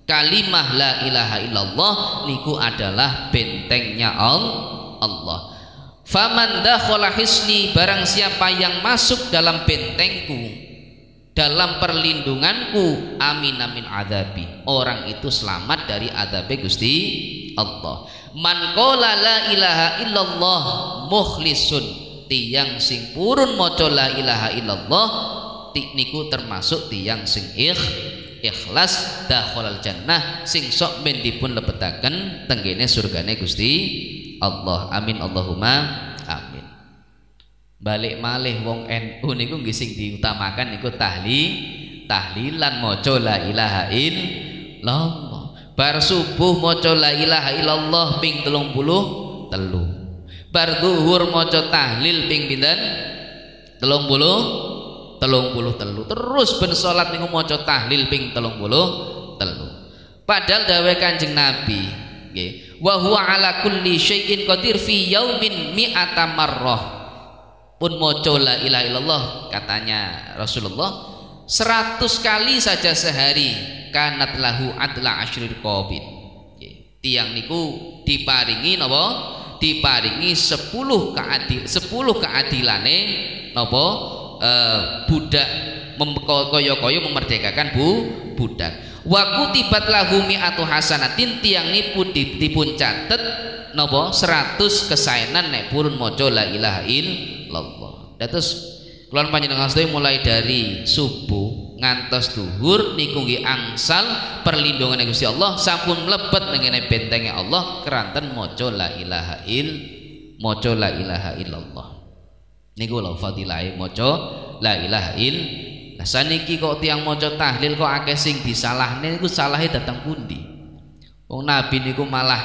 Kalimah la ilaha illallah niku adalah bentengnya Allah. Faman dakhala hisni, barang siapa yang masuk dalam bentengku, dalam perlindunganku, amin amin adabi, orang itu selamat dari adabe Gusti Allah. Man qala la ilaha illallah mukhlisun, tiyang sing purun maca la ilaha illallah niku termasuk tiyang sing ikhlas dakhalal jannah, sing sok ben dipun lebetaken tenggene surgane Gusti Allah. Amin Allahumma amin. Balik malih wong NU niku nggih sing diutamakan niku tahlilan maca la ilaha illallah. Bar subuh maca la ilaha illallah ping 33. Bar zuhur maca tahlil ping pinten? 33. Terus ben salat niku maca tahlil ping 33. Padahal dawuh Kanjeng Nabi nggih, wa huwa ala kulli syai'in qadir fi yaumin mi'ata marrah. Pun maca la ilaha illallah katanya Rasulullah 100 kali saja sehari, kanat lahu adla asyrir qabin. Tiang niku diparingi napa? Diparingi 10 keadilane napa? Budak kaya-kaya memerdekakan budak. Wa kutibat lahu mi'atu hasanatin, tiang niku dipun catet napa 100 kesaenan nek purun maca la ilaha illallah. Dados kula panjenengan sedaya mulai dari subuh ngantos duhur niku nggih angsal perlindungan Gusti Allah, sampun mlebet ngene bentenge Allah keranten maca la ilaha illallah. Niku lho fadilahe maca la ilaha illallah. Saniki kok tiang maca tahlil kok akeh sing disalahne, niku salahe datang pundi? Wong Nabi niku malah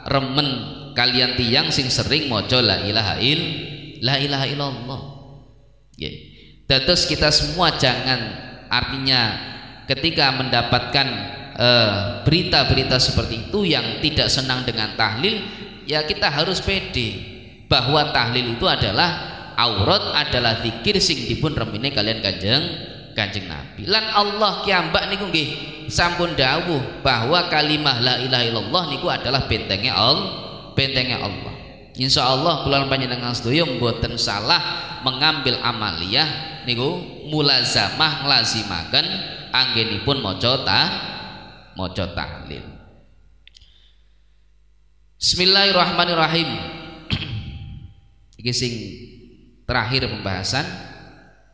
remen kalian tiang sing sering maca la ilaha illallah. Terus kita semua jangan, artinya ketika mendapatkan berita-berita seperti itu yang tidak senang dengan tahlil, ya kita harus pede bahwa tahlil itu adalah aurat, adalah zikir sing dipun remine kalian kanjeng Nabi. Lan Allah kiambak niku nggih sampun dawuh bahwa kalimah la ilaha illallah niku adalah bentengnya Allah. Insya Allah kula panjenengan sedaya mboten salah mengambil amaliyah niku mulazamah nglazimaken anggenipun maca tahlil. Bismillahirrahmanirrahim. Iki sing terakhir pembahasan.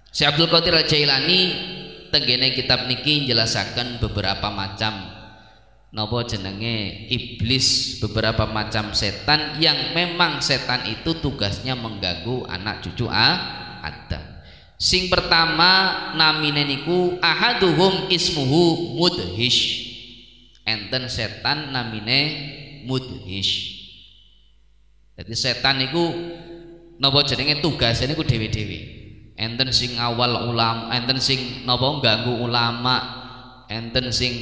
Syekh Abdul Qadir Al-Jailani tenggene kitab niki njelasaken beberapa macam napa jenenge iblis, beberapa macam setan yang memang setan itu tugasnya mengganggu anak cucu Adam. Sing pertama namine niku ahaduhum ismuhu mudhish. Enten setan namine mudhish. Jadi setan niku napa jenenge tugasnya niku dhewe-dhewe. Enten sing ngawal ulama, enten sing napa ganggu ulama, enten sing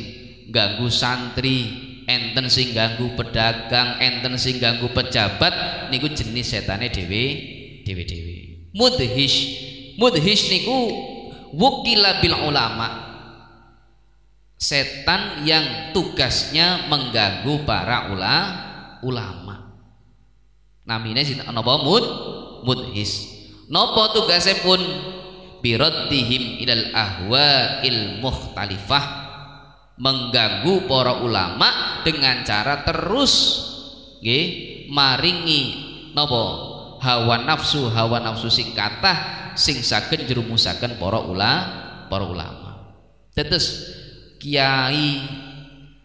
ganggu santri, enten sing ganggu pedagang, enten sing ganggu pejabat, niku jenis setane dhewe-dhewe. Mudhish niku wukila bil ulama, setan yang tugasnya mengganggu para ulama. Namine sinten napa mudhish. Napa tugasnya pun biraddihim ilal ahwa'il mukhtalifah, mengganggu para ulama dengan cara terus nggih maringi napa hawa nafsu sing kathah sing saged jerumusaken para ulama. Tetes kiai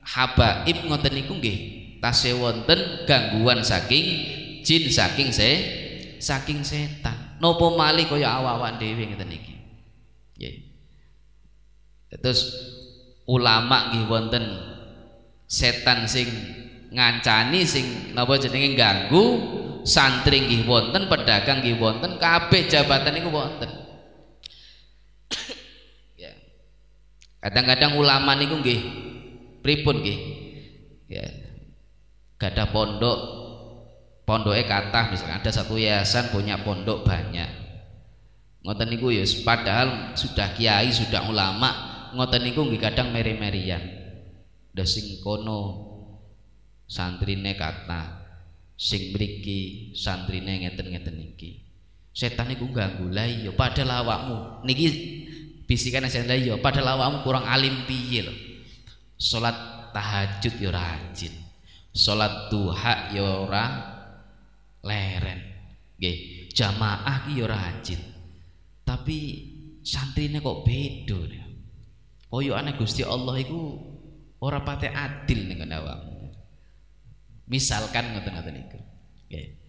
habaib ngoten niku nggih tasih wonten gangguan saking jin, saking setan. Napa malih kaya awak-awak dhewe ngeten iki. Nggih. Terus ulama nggih wonten setan sing ngancani, sing napa jenenge ganggu, santri nggih wonten, pedagang nggih wonten, kabeh jabatan niku wonten. Ya. Kadang-kadang ulama niku nggih pripun nggih? Ya. Gadah pondok pondoknya kathah, misalkan ada satu yayasan punya pondok banyak, ngoten niku ya padahal sudah kiai sudah ulama, ngoten niku nggih kadang meri-merian, ndak sing kono santrine kathah, sing mriki santrine ngeten-ngeten iki, setan niku ganggu. Lah iya padahal awakmu niki bisikan setan, lah iya padahal awakmu kurang alim piye lho, salat tahajud ya rajin, salat duha ya ora leren, nggih, jamaah ki ya rajin, tapi santrine kok beda ya. Koyokane Gusti Allah iku ora pate adil ning awakmu. Misalkan ngoten-ngoten niku. Nggih.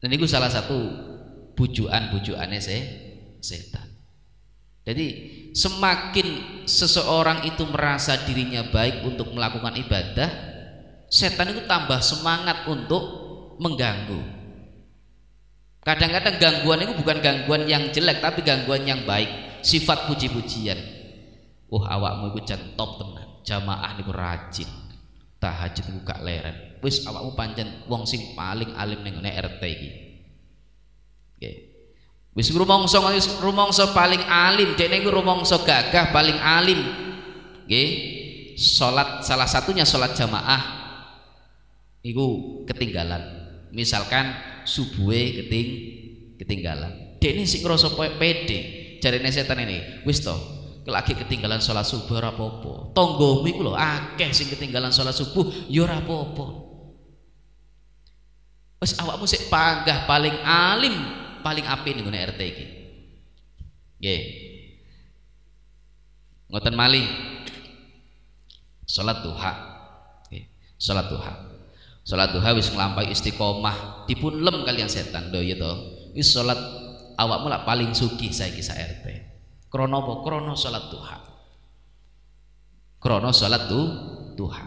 Dan itu salah satu bujukan-bujukane setan. Jadi semakin seseorang itu merasa dirinya baik untuk melakukan ibadah, setan itu tambah semangat untuk mengganggu. Kadang-kadang gangguan itu bukan gangguan yang jelek, tapi gangguan yang baik, sifat puji-pujian. Awakmu iku jan top tenan, jamaah niku rajin, tahajud niku gak leren, wis awakmu pancen wong sing paling alim ning RT iki. Nggih. Wis rumangsa paling alim, dekne iku rumangsa gagah paling alim. Nggih. Salat salah satunya salat jamaah iku ketinggalan. Misalkan subuhe ketinggalan. Dekne sing ngrasa pede, jarene setan ini, wis to, lagi ketinggalan salat subuh ora apa-apa. Tanggamu iku lho akeh sing ketinggalan salat subuh ya ora apa-apa. Wis awakmu sik panggah paling alim, paling apik ning RT iki. Nggih. Ngoten malih salat duha. Nggih, salat duha. Salat duha wis nglampahi istiqomah, dipun lem kalian setan lho ya to. Wis salat awakmu lak paling sugih saiki sak RT. Krana apa? Krana salat duha. Krana salat duha.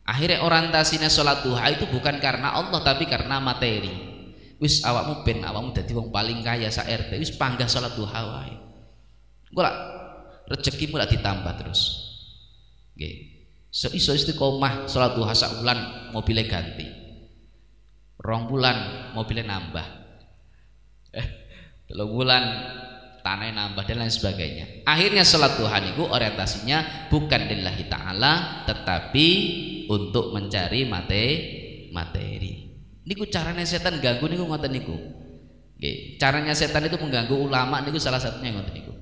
Akhirnya orientasinya salat duha itu bukan karena Allah tapi karena materi. Wis awakmu ben awakmu dadi wong paling kaya sak RT, wis panggah salat duha wae. Engko lak rezekimu lak ditambah terus. Nggih. Seiso istiqomah salat duha sak wulan mobilnya ganti. 2 bulan mobilnya nambah. 3 bulan tanah nambah dan lain sebagainya. Akhirnya salat duha niku orientasinya bukan lillahi ta'ala tetapi untuk mencari materi. Niku caranya setan ganggu niku ngoten niku. Nggih, caranya setan itu mengganggu ulama niku salah satunya ngoten niku.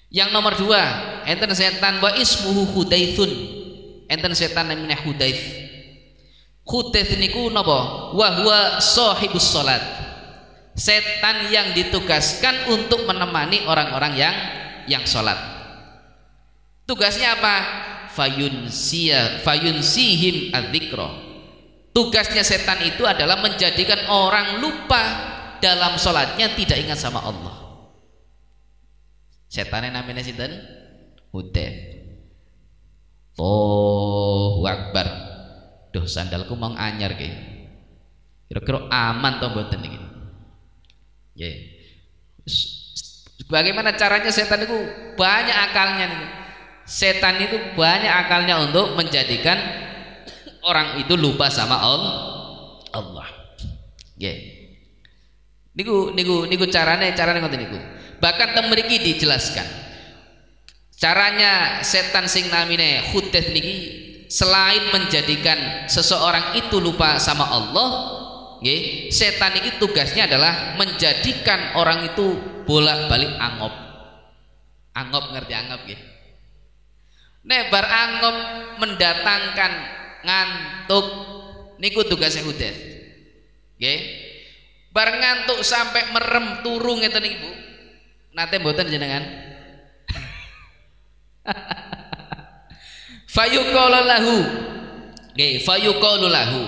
Yang nomor 2, enten setan wa ismuhu Hudaitsun. Enten setan namanya Hudaits. Hudaits niku napa? Wa huwa shahibus salat. Setan yang ditugaskan untuk menemani orang-orang yang sholat. Tugasnya apa? Fayunsihim adzikra. Tugasnya setan itu adalah menjadikan orang lupa dalam sholatnya, tidak ingat sama Allah. Setannya namanya sinten? Hudaits. Allahu Akbar. Duh sandalku mau anyar ki. Kira-kira aman to mboten niki? Yeah. Bagaimana caranya setan itu banyak akalnya nih. Setan itu banyak akalnya untuk menjadikan orang itu lupa sama Allah. Yeah. Niku caranya ngoten niku. Bahkan temriki dijelaskan. Caranya setan sing namine Hudaits niki selain menjadikan seseorang itu lupa sama Allah, nggih, setan ini tugasnya adalah menjadikan orang itu bolak-balik angop. Angop ngerti angop nggih? Nebar angop mendatangkan ngantuk niku tugasnya Hudaits. Nggih. Bar ngantuk sampai merem turu ngeten niku. Nate mboten jenengan? Fayuqalu lahu. Nggih, fayuqalu lahu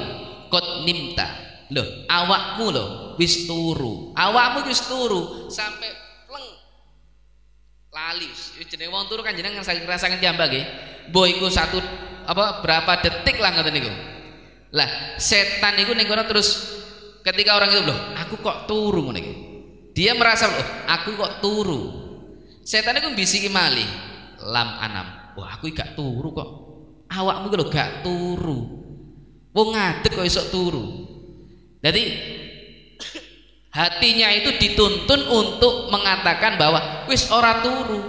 qad nimta. Loh, awakmu lho wis turu. Awakmu wis turu sampai pleng. Lali. Jenenge wong turu kan jenengan saking rasaken jambak nggih. Mbok iku berapa detik lah ngoten niku. Lah, setan niku ning kono terus ketika orang itu loh, aku kok turu ngono iki. Dia merasa loh, aku kok turu. Setan niku bisiki malih, lam anam. Wah, aku gak turu kok. Awakmu lho gak turu. Wong ngadeg kok iso turu. Jadi hatinya itu dituntun untuk mengatakan bahwa wis ora turu.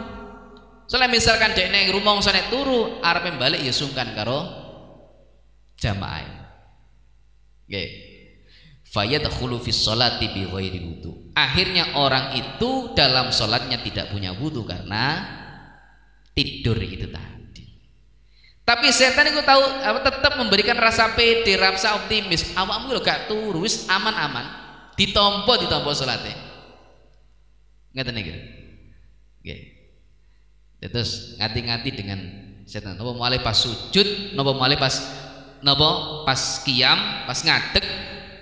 Soalnya misalkan dekne rumongsane turu arep balik ya sungkan karo jamaah. Nggih. Fayadkhulu fis sholati bi ghairi wudu. Akhirnya orang itu dalam sholatnya tidak punya wudu karena tidur itu tadi. Tapi setan itu tahu tetap memberikan rasa pede, rasa optimis. Awakmu lho gak turu, wis aman-aman. Ditompo salate. Ngeten iki. Nggih. Terus ngati-ngati dengan setan. Napa mulai pas sujud, napa mulai pas qiyam, pas ngadeg,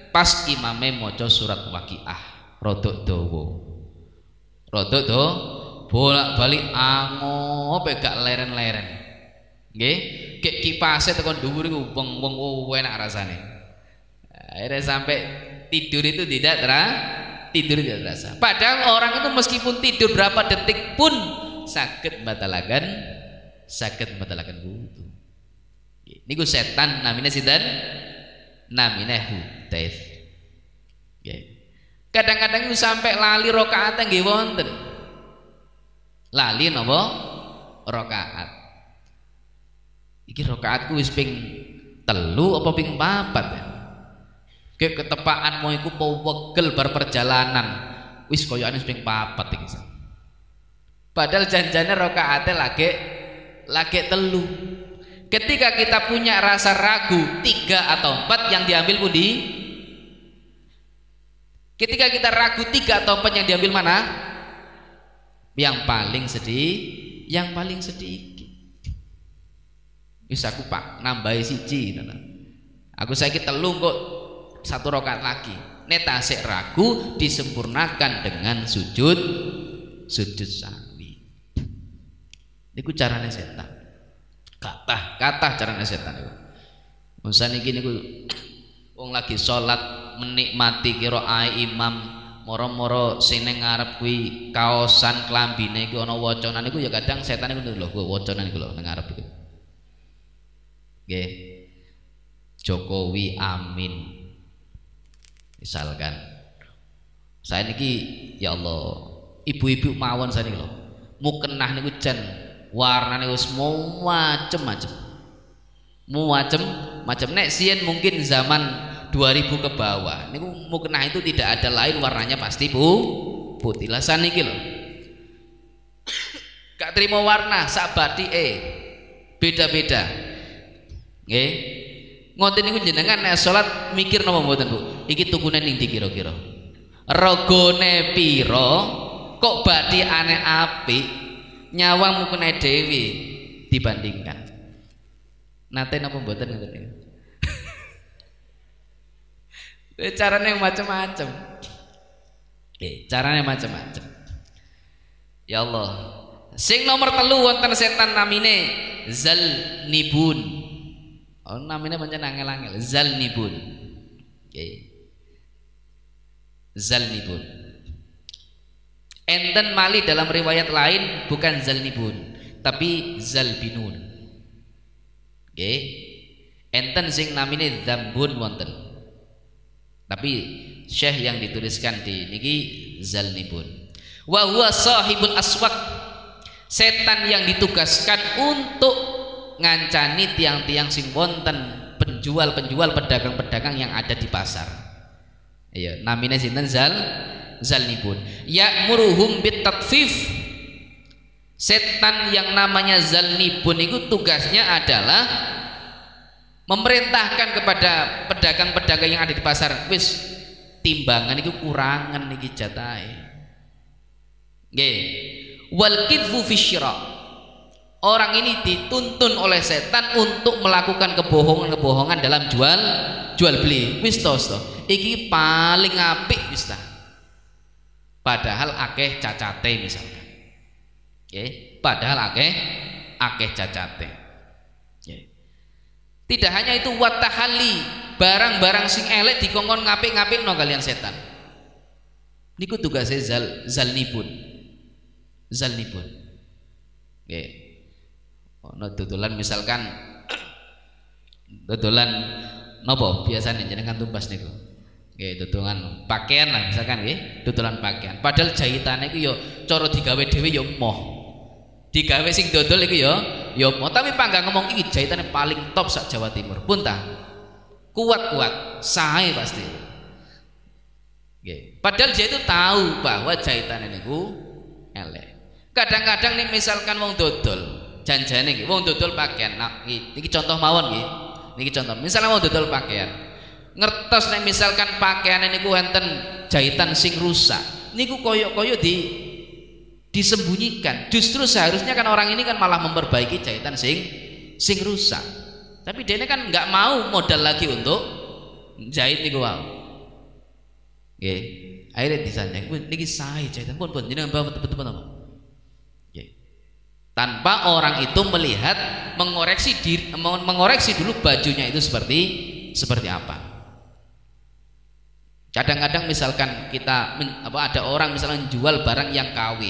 pas imame maca surat Waqiah, rodok dawa. Rodok do bolak-balik angop gak leren-leren. Nggih, kek kipase tekan dhuwur iku wong enak rasane. Akhirnya sampai tidur itu tidak terasa. Padahal orang itu meskipun tidur berapa detik pun saged batalaken wudu. Niku setan namine sinten? Namine Hudayth. Nggih. Kadang-kadang itu sampai lali rakaat nggih wonten. Lali napa? Rakaat. Iki rakaatku wis ping 3 apa ping 4 ya? Ketepaanmu iku wegel bar perjalanan. Wis koyokane wis ping 4 iki. Padahal janjane rakaate lagi 3. Ketika kita punya rasa ragu 3 atau 4 yang diambil pundi? Ketika kita ragu 3 atau 4 yang diambil mana? Yang paling sedikit. Bisa aku pak nambahi siji. Aku saiki 3 kok 1 rakaat lagi. Netasik ragu disempurnakan dengan sujud sahwi. Niku carane setan. Kata carane setan niku. Mun saniki niku wong lagi salat menikmati qiraah imam, moro-moro sing ning ngarep kuwi kaosan klambine iku ana wacanan niku ya kadang setan niku lho wacanan iku lho ning ngarep iku. Nggih. Jokowi amin. Misalkan saya niki ya Allah, ibu-ibu mawon saya niki lho. Mukenah niku jan warnane wis macem-macem. Macem nek sien mungkin zaman 2000 ke bawah niku mukenah itu tidak ada lain warnanya pasti putih. Lah saniki lho. Gak terima warna sak batike. Beda-beda. Nggih. Ngoten niku jenengan nek salat mikir napa mboten, Bu? Iki tukune ning ndi kira-kira? Regane pira? Kok badhe aneh apik? Nyawang mukene dhewe dibandingkan. Nate napa mboten ngoten niku? Carane macam-macam. Oke, carane macam-macam. Ya Allah. Sing nomor 3 wonten setan namine Zalnibun. Oh, namanya pancen angel-angel. Zalnibun. Oke. Zalnibun. Enten mali dalam riwayat lain bukan Zalnibun, tapi Zalbinun. Oke. Enten sing namine Dzambun wonten. Tapi Syekh yang dituliskan di niki Zalnibun. Wa huwa sahibul aswaq. Setan yang ditugaskan untuk ngancani tiang-tiang sing wonten penjual-penjual pedagang-pedagang yang ada di pasar. Iya, namine sinten Zalnibun. Ya'muruhum bitatfif. Setan yang namanya Zalnibun itu tugasnya adalah memerintahkan kepada pedagang-pedagang yang ada di pasar, wis timbangan itu kurangan niki jatahe. Nggih. Wal kidfu fi syira'. Orang ini dituntun oleh setan untuk melakukan kebohongan-kebohongan dalam jual beli. Wis to, iki paling apik wis ta. Padahal akeh cacate misalkan. Nggih, padahal akeh cacate. Nggih. Tidak hanya itu, watahali, barang-barang sing elek dikongkon ngapik-ngapikno kalian setan. Niku tugasnya Zalnibun. Nggih. Ono dodolan misalkan dodolan napa biasane jenengan tumbas niku? Nggih, tutungan pakaian lah misalkan nggih, tutulan pakaian. Padahal jahitane iku ya cara digawe dhewe ya moh. Digawe sing dodol iku ya moh, tapi panggang ngomong iki jahitane paling top sak Jawa Timur. Pun ta? Kuat-kuat, sae pasti. Nggih. Padahal dia itu tahu bahwa jahitane niku elek. Kadang-kadang nih misalkan wong dodol, janjane nggih, wong dodol pakaian. Nah, iki contoh mawon nggih. Niki contoh. Misalnya wong dodol pakaian. Ngertos nek misalkan pakaiane niku enten jahitan sing rusak. Niku koyo-koyo disembunyikan. Justru seharusnya kan orang ini kan malah memperbaiki jahitan sing rusak. Tapi dia kan nggak mau modal lagi untuk jahit niku wae. Nggih. Akhirnya disanjang. Niki sae jahitan pun jenengan bawa betul-betul apa? Tanpa orang itu melihat mengoreksi dulu bajunya itu seperti apa. Kadang-kadang misalkan kita ada orang misalkan jual barang yang KW,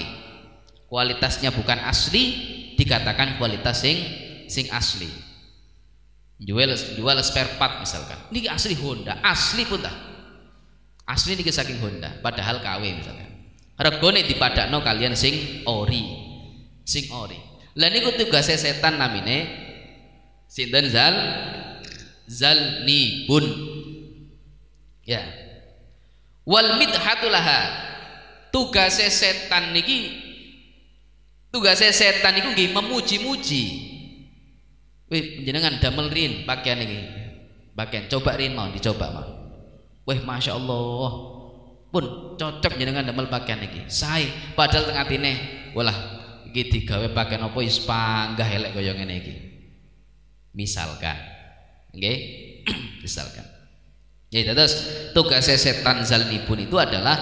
kualitasnya bukan asli, dikatakan kualitas sing asli. Jual spare part misalkan, ini asli Honda, asli pun dah, asli ini saking Honda, padahal KW misalkan. Regone dipadakno kalian sing ori. Lah niku tugasnya setan namine sinten zalnibun. Ya. Wal midhatu laha. Tugasnya setan niku nggih memuji-muji. Wih, jenengan damel rin pakaian iki. Pakaian coba rin mau dicoba mau. Wih, Masya Allah. Pun cocok jenengan damel pakaian iki. Sae padahal teng atine, walah iki digawe pakaian apa wis panggah elek kaya ngene iki. Misalkan. Nggih? Misalkan. Ya, terus tugas setan zalnibun itu adalah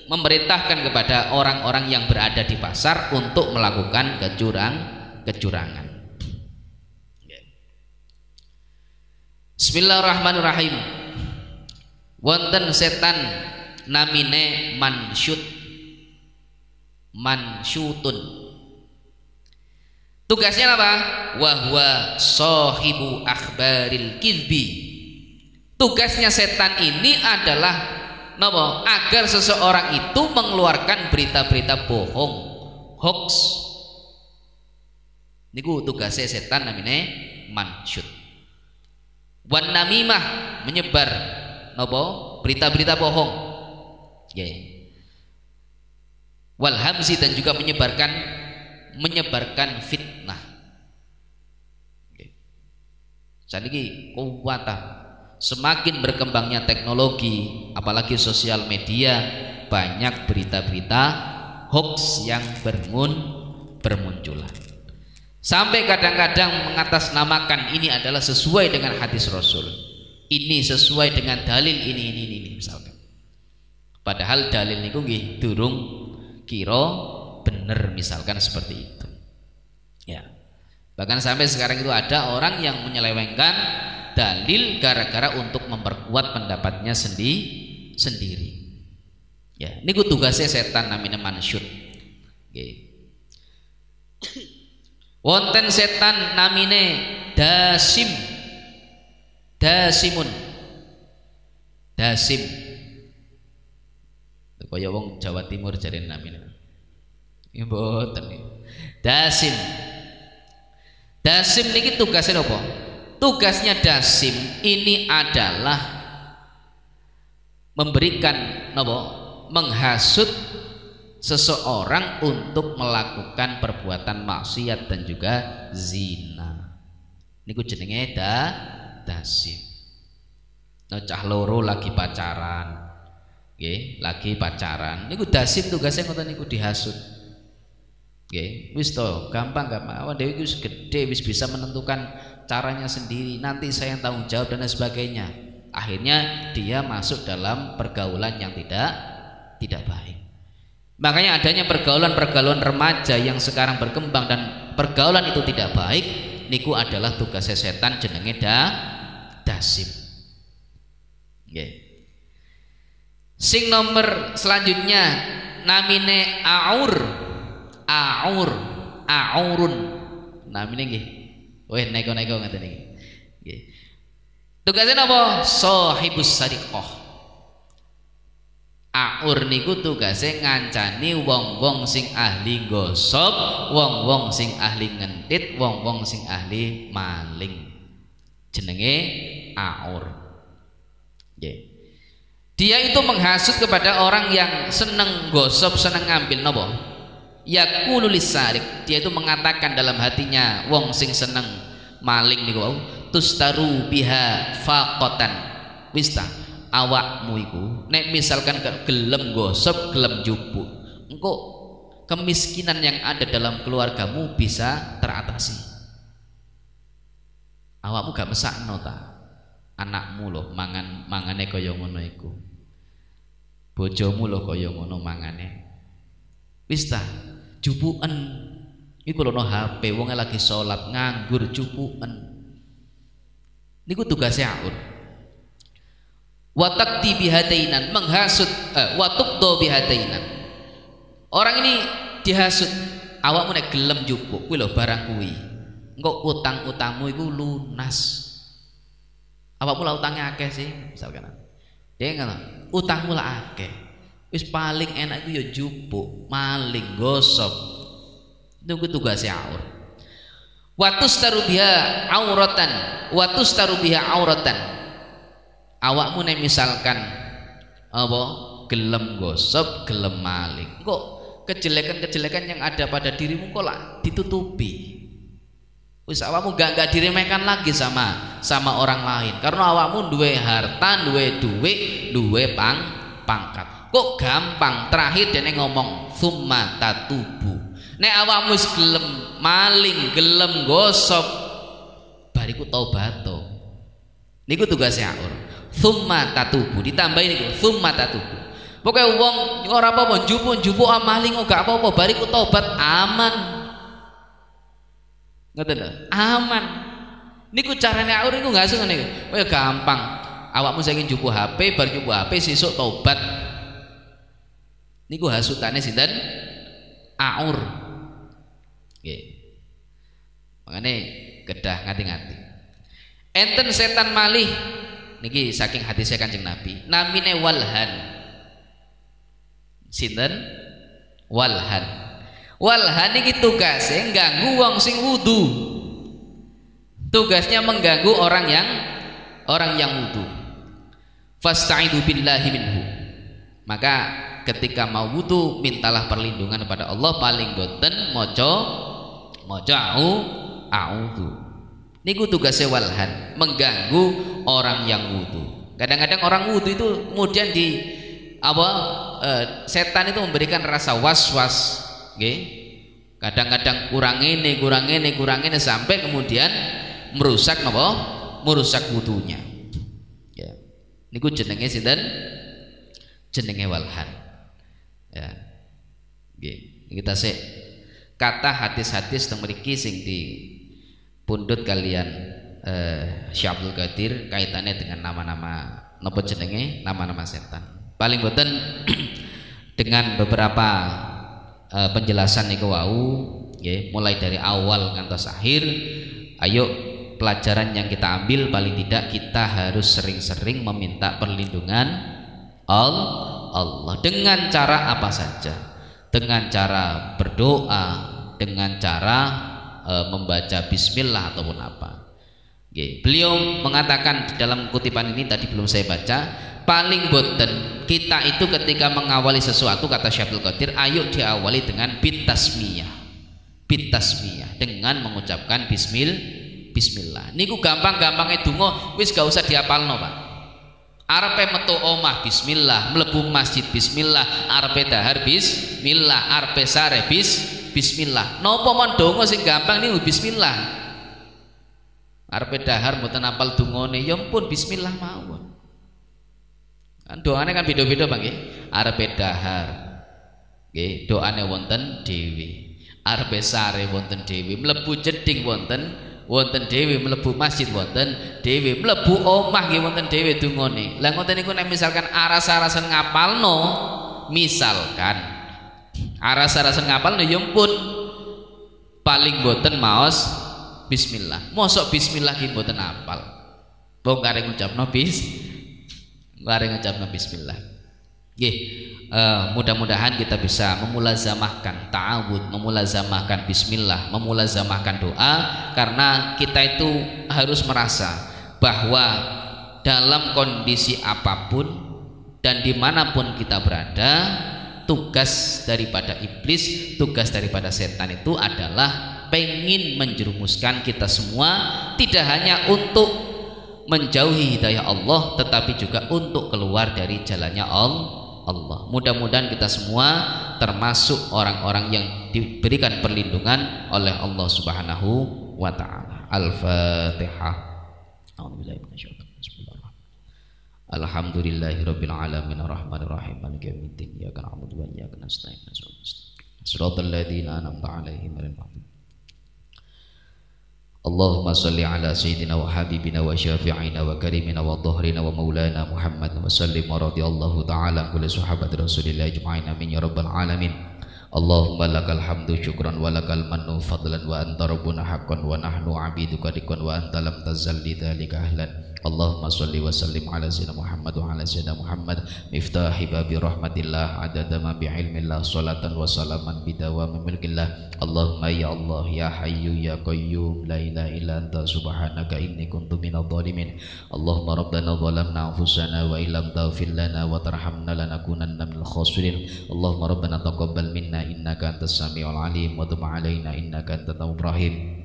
memerintahkan kepada orang-orang yang berada di pasar untuk melakukan kecurangan. Bismillahirrahmanirrahim. Wonten setan namine mansyutun. Tugasnya apa? Wahwa sahibu akhbaril kizbi. Tugasnya setan ini adalah napa? Agar seseorang itu mengeluarkan berita-berita bohong, hoax. Niku tugasnya setan namine mansyut. Wan namimah, menyebar napa? Berita-berita bohong. Yeah. Wal hamzi, dan juga menyebarkan fitnah. Saniki kuwata. Semakin berkembangnya teknologi, apalagi sosial media, banyak berita-berita hoax yang bermunculan. Sampai kadang-kadang mengatasnamakan ini adalah sesuai dengan hadis Rasul. Ini sesuai dengan dalil ini misalkan. Padahal dalil niku nggih durung kira bener misalkan seperti itu. Ya. Bahkan sampai sekarang itu ada orang yang menyelewengkan dalil gara-gara untuk memperkuat pendapatnya sendiri. Ya, niku tugasnya setan namanya mansyut. Nggih. Wonten setan namine dasimun. Dasim. Kaya wong Jawa Timur jarene namine. Ya mboten. Dasim. Dasim niki tugasnya apa? Tugasnya dasim ini adalah memberikan apa? Menghasut seseorang untuk melakukan perbuatan maksiat dan juga zina. Niku jenenge dasim. Nah, cah loro lagi pacaran. Nggih, lagi pacaran. Niku dasim tugasnya ngoten niku dihasut. Nggih, wis to, gampang. Awak dhewe iki wis gedhe, wis bisa menentukan caranya sendiri. Nanti saya yang tanggung jawab dan sebagainya. Akhirnya dia masuk dalam pergaulan yang tidak baik. Makanya adanya pergaulan remaja yang sekarang berkembang dan pergaulan itu tidak baik, niku adalah tugas setan jenenge dasim. Nggih. Sing nomor selanjutnya namine aurun. Namine nggih. Weh neko-neko ngaten iki. Nggih. Tugasnya apa? Sahibus sariqah. Aur niku tugasnya ngancani wong-wong sing ahli gosop, wong-wong sing ahli ngentit, wong-wong sing ahli maling. Jenenge aur. Dia itu menghasut kepada orang yang seneng gosop, seneng ngambil nopo. Yaqulu lisarik, dia itu mengatakan dalam hatinya wong sing seneng maling niku wau, tustaru biha faqatan. Wis ta, awakmu iku nek misalkan gelem gosop, gelem jupuk, engko kemiskinan yang ada dalam keluargamu bisa teratasi. Awakmu gak mesakno ta anakmu loh mangane kaya ngono iku, bojomu loh kaya ngono mangane. Wis ta, jupuken iku lho no HP, wong lagi sholat nganggur jupuken. Niku tugasnya aur. Watakti bihadainan, menghasut, watukdo bihadainan. Orang ini dihasut, awakmu nek gelem jupuk kuwi lho barang kuwi, engko utang-utangmu iku lunas. Awakmu lah utangnya akeh sih, misalkan. Dia ngono, utangmu lah akeh. Wis paling enak iku ya jupuk, maling, gosop. Itu tugasnya aur. Watustaru biha auratan, watustaru biha auratan. Awakmu nek misalkan apa gelem gosop, gelem maling, kok kejelekan-kejelekan yang ada pada dirimu kok lah ditutupi. Wis awakmu gak diremehkan lagi sama orang lain, karena awakmu duwe harta, duwe duit, duwe pangkat. Kok gampang terakhir dene ngomong summa tatubu. Nek awakmu gelem maling, gelem gosop, bariku taubato. Niku tugasnya aur. Summa tatubu, ditambahin niku summa tatubu. Pokoke wong ora apa-apa njupuk maling gak apa-apa, bariku taubat aman. Ngoten lho, aman. Niku carane aur niku gak ngene niku. Oh gampang. Awakmu saiki njupuk HP, bar njupuk HP sesuk taubat. Niku hasutane sinten? Aur. Nggih. Makane kedah ngati-ngati. Enten setan malih niki saking hadisnya Kanjeng Nabi, namine walhan. Sinten? Walhan. Walhan iki tugasnya ganggu wong sing wudu. Tugasnya mengganggu orang yang wudu. Fasta'idu billahi minhu. Maka ketika mau wudu mintalah perlindungan kepada Allah, paling boten maca a'udzu. Niku tugasnya walhan, mengganggu orang yang wudu. Kadang-kadang orang wudu itu kemudian setan itu memberikan rasa was-was, nggih. Kadang-kadang kurang ini sampai kemudian merusak wudunya. Ya. Niku jenenge sinten? Jenenge walhan. Ya. Nggih. Kita sik kata hadis-hadis teng mriki sing di pundhut kalian Syekh Abdul Qadir kaitannya dengan nama-nama napa jenenge nama-nama setan. Paling boten dengan beberapa penjelasan niku wau nggih, mulai dari awal ngantos akhir. Ayo pelajaran yang kita ambil paling tidak kita harus sering-sering meminta perlindungan Allah dengan cara apa saja, dengan cara berdoa, dengan cara membaca bismillah ataupun apa. Beliau mengatakan dalam kutipan ini tadi belum saya baca, paling boten kita itu ketika mengawali sesuatu, kata Syekh Abdul Qadir, ayo diawali dengan bitasmiyah, dengan mengucapkan bismillah. Niku gampang-gampangnya donga wis gak usah dihafalno, Pak. Arepe metu omah bismillah, mlebu masjid bismillah, arepe dahar bismillah, arepe sare bismillah. Napa mon donga sing gampang niku bismillah. Arepe dahar mboten apal dongane ya ampun bismillah mawon. Kan doane kan beda-beda Pak nggih. Arepe dahar nggih doane wonten dhewe. Arepe sare wonten dhewe, mlebu jeding wonten dhewe, mlebu masjid wonten dhewe, mlebu omah nggih wonten dhewe dongane. Lah ngoten niku nek misalkan aras-arasen ngapalno, misalkan aras-arasen ngapalno ya ampun paling boten maos bismillah. Mosok bismillah ki mboten apal. Wong kareng ngucapno bismillah. Nggih, mudah-mudahan kita bisa memulazamahkan ta'awud, memulazamahkan bismillah, memulazamahkan doa, karena kita itu harus merasa bahwa dalam kondisi apapun dan dimanapun kita berada, tugas daripada iblis, tugas daripada setan itu adalah pengen menjerumuskan kita semua, tidak hanya untuk menjauhi hidayah Allah, tetapi juga untuk keluar dari jalannya Allah. Mudah-mudahan kita semua termasuk orang-orang yang diberikan perlindungan oleh Allah Subhanahu wa taala. Al-Fatihah. Alhamdulillahirabbil alamin arrahmanir rahim maliki yaumiddin iyyaka na'budu wa iyyaka nasta'in shiratal ladzina an'amta 'alaihim ghairil maghdubi. Allahumma salli ala sayyidina wa habibina wa syafi'ina wa karimina wa dhahrina wa maulana Muhammad wa sallim wa radiyallahu ta'ala kulli sahabati rasulillah ajma'in amin ya rabbal alamin. Allahumma lakal hamdu syukran wa lakal mannu fadlan wa anta rabbuna haqqan wa nahnu 'abiduka dikwan wa anta lam tazal lidzalika ahlan. Allahumma salli wa sallim ala sayyidina Muhammad wa ala sayyidina Muhammad miftahi babi rahmatillah adada ma bi ilmillah salatan wa salaman bidawami milkillah. Allahumma ya Allah ya hayyu ya qayyum la ilaha illa anta subhanaka inni kuntu minadh dhalimin. Allahumma rabbana zalamna anfusana wa illam taghfir lana wa tarhamna lanakunanna minal khasirin. Allahumma rabbana taqabbal minna innaka antas samiul alim wa tub alaina innaka antat tawwabur rahim.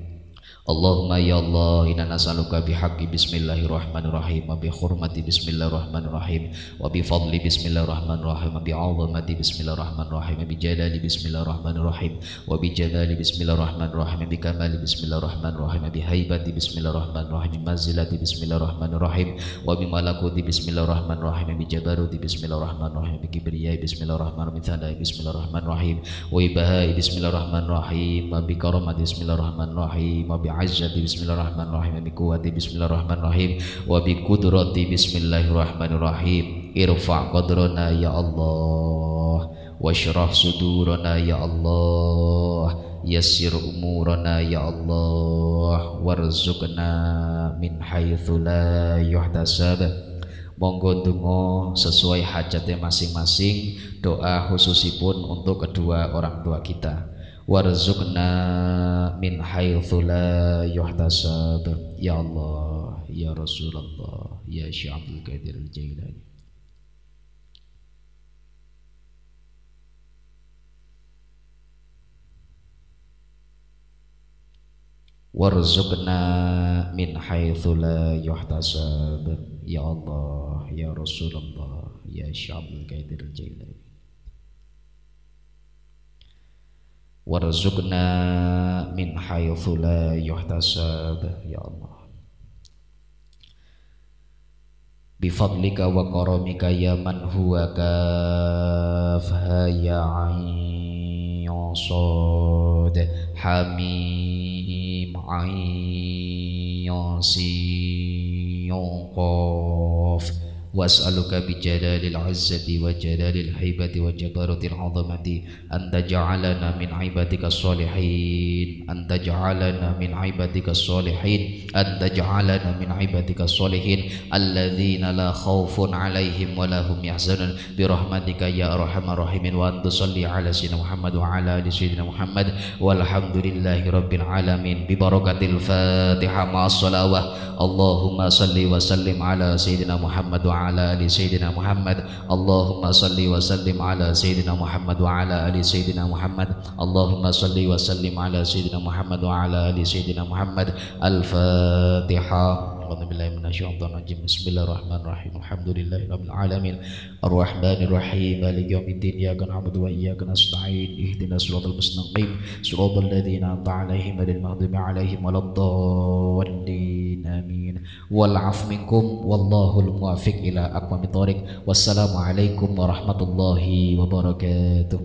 Allahumma ya Allah inna nas'aluka bihaqqi bismillahirrahmanirrahim wa bi hurmati bismillahirrahmanirrahim wa bi fadli bismillahirrahmanirrahim wa bi 'azamati bismillahirrahmanirrahim wa bi jalali bismillahirrahmanirrahim wa bi jalali bismillahirrahmanirrahim wa bi kamali bismillahirrahmanirrahim wa bi haibati bismillahirrahmanirrahim wa bi manzilati bismillahirrahmanirrahim wa bi malakuti bismillahirrahmanirrahim wa bi jabaruti bismillahirrahmanirrahim wa bi kibriyai bismillahirrahmanirrahim wa bismillahirrahmanirrahim wa bi bahai bismillahirrahmanirrahim wa bi karamati bismillahirrahmanirrahim wa bi izzati bismillahirrahmanirrahim wa bi quwwati bismillahirrahmanirrahim wa bi qudrati bismillahirrahmanirrahim. Irfa' qadrana ya Allah wa syrah sudurana ya Allah, yassir umurana ya Allah, warzuqna min haitsu la yuhtasab. Monggo ndonga sesuai hajatnya masing-masing, doa khususipun untuk kedua orang tua kita. Warzuqna min haitsu la yuhtasab ya Allah ya Rasulullah ya Syekh Abdul Qadir Al-Jailani. Warzuqna min haitsu la yuhtasab ya Allah ya Rasulullah ya Syekh Abdul Qadir Al-Jailani. Warzuqna min haitsu la yuhtasab ya Allah. Bi fadlika wa karamika ya man huwa kafha ya ayn sad hamim ayn sin qaf. Was'aluka bi jalalil izzati wa jalalil haibati wa jabarutil azamati an taj'alana min ibadika sholihin, an taj'alana min ibadika sholihin, an taj'alana min ibadika sholihin alladzina la khaufun 'alaihim wa la hum yahzanun bi rahmatika ya arhamar rahimin. Wa anta shalli ala sayyidina Muhammad wa ala ali sayyidina Muhammad walhamdulillahi rabbil alamin bi barakatil Fatihah ma'as shalawah. Allahumma salli wa sallim ala sayyidina Muhammad wa ala ali sayyidina Muhammad. Allahumma salli wa sallim ala sayyidina Muhammad wa ala ali sayyidina Muhammad. Allahumma salli wa sallim ala sayyidina Muhammad wa ala ali sayyidina Muhammad. Al-Fatihah. Bismillahirrahmanirrahim. Alhamdulillahirabbil alamin. Arrahmanir rahim. Maliki yaumiddin. Iyyaka na'budu wa iyyaka nasta'in. Ihdinas siratal mustaqim. Siratal ladzina an'amta 'alaihim ghairil maghdubi 'alaihim waladdallin. Amin. Wal 'afwu minkum wallahul muwaffiq ila aqwamit thoriq. Wassalamu alaikum warahmatullahi wabarakatuh.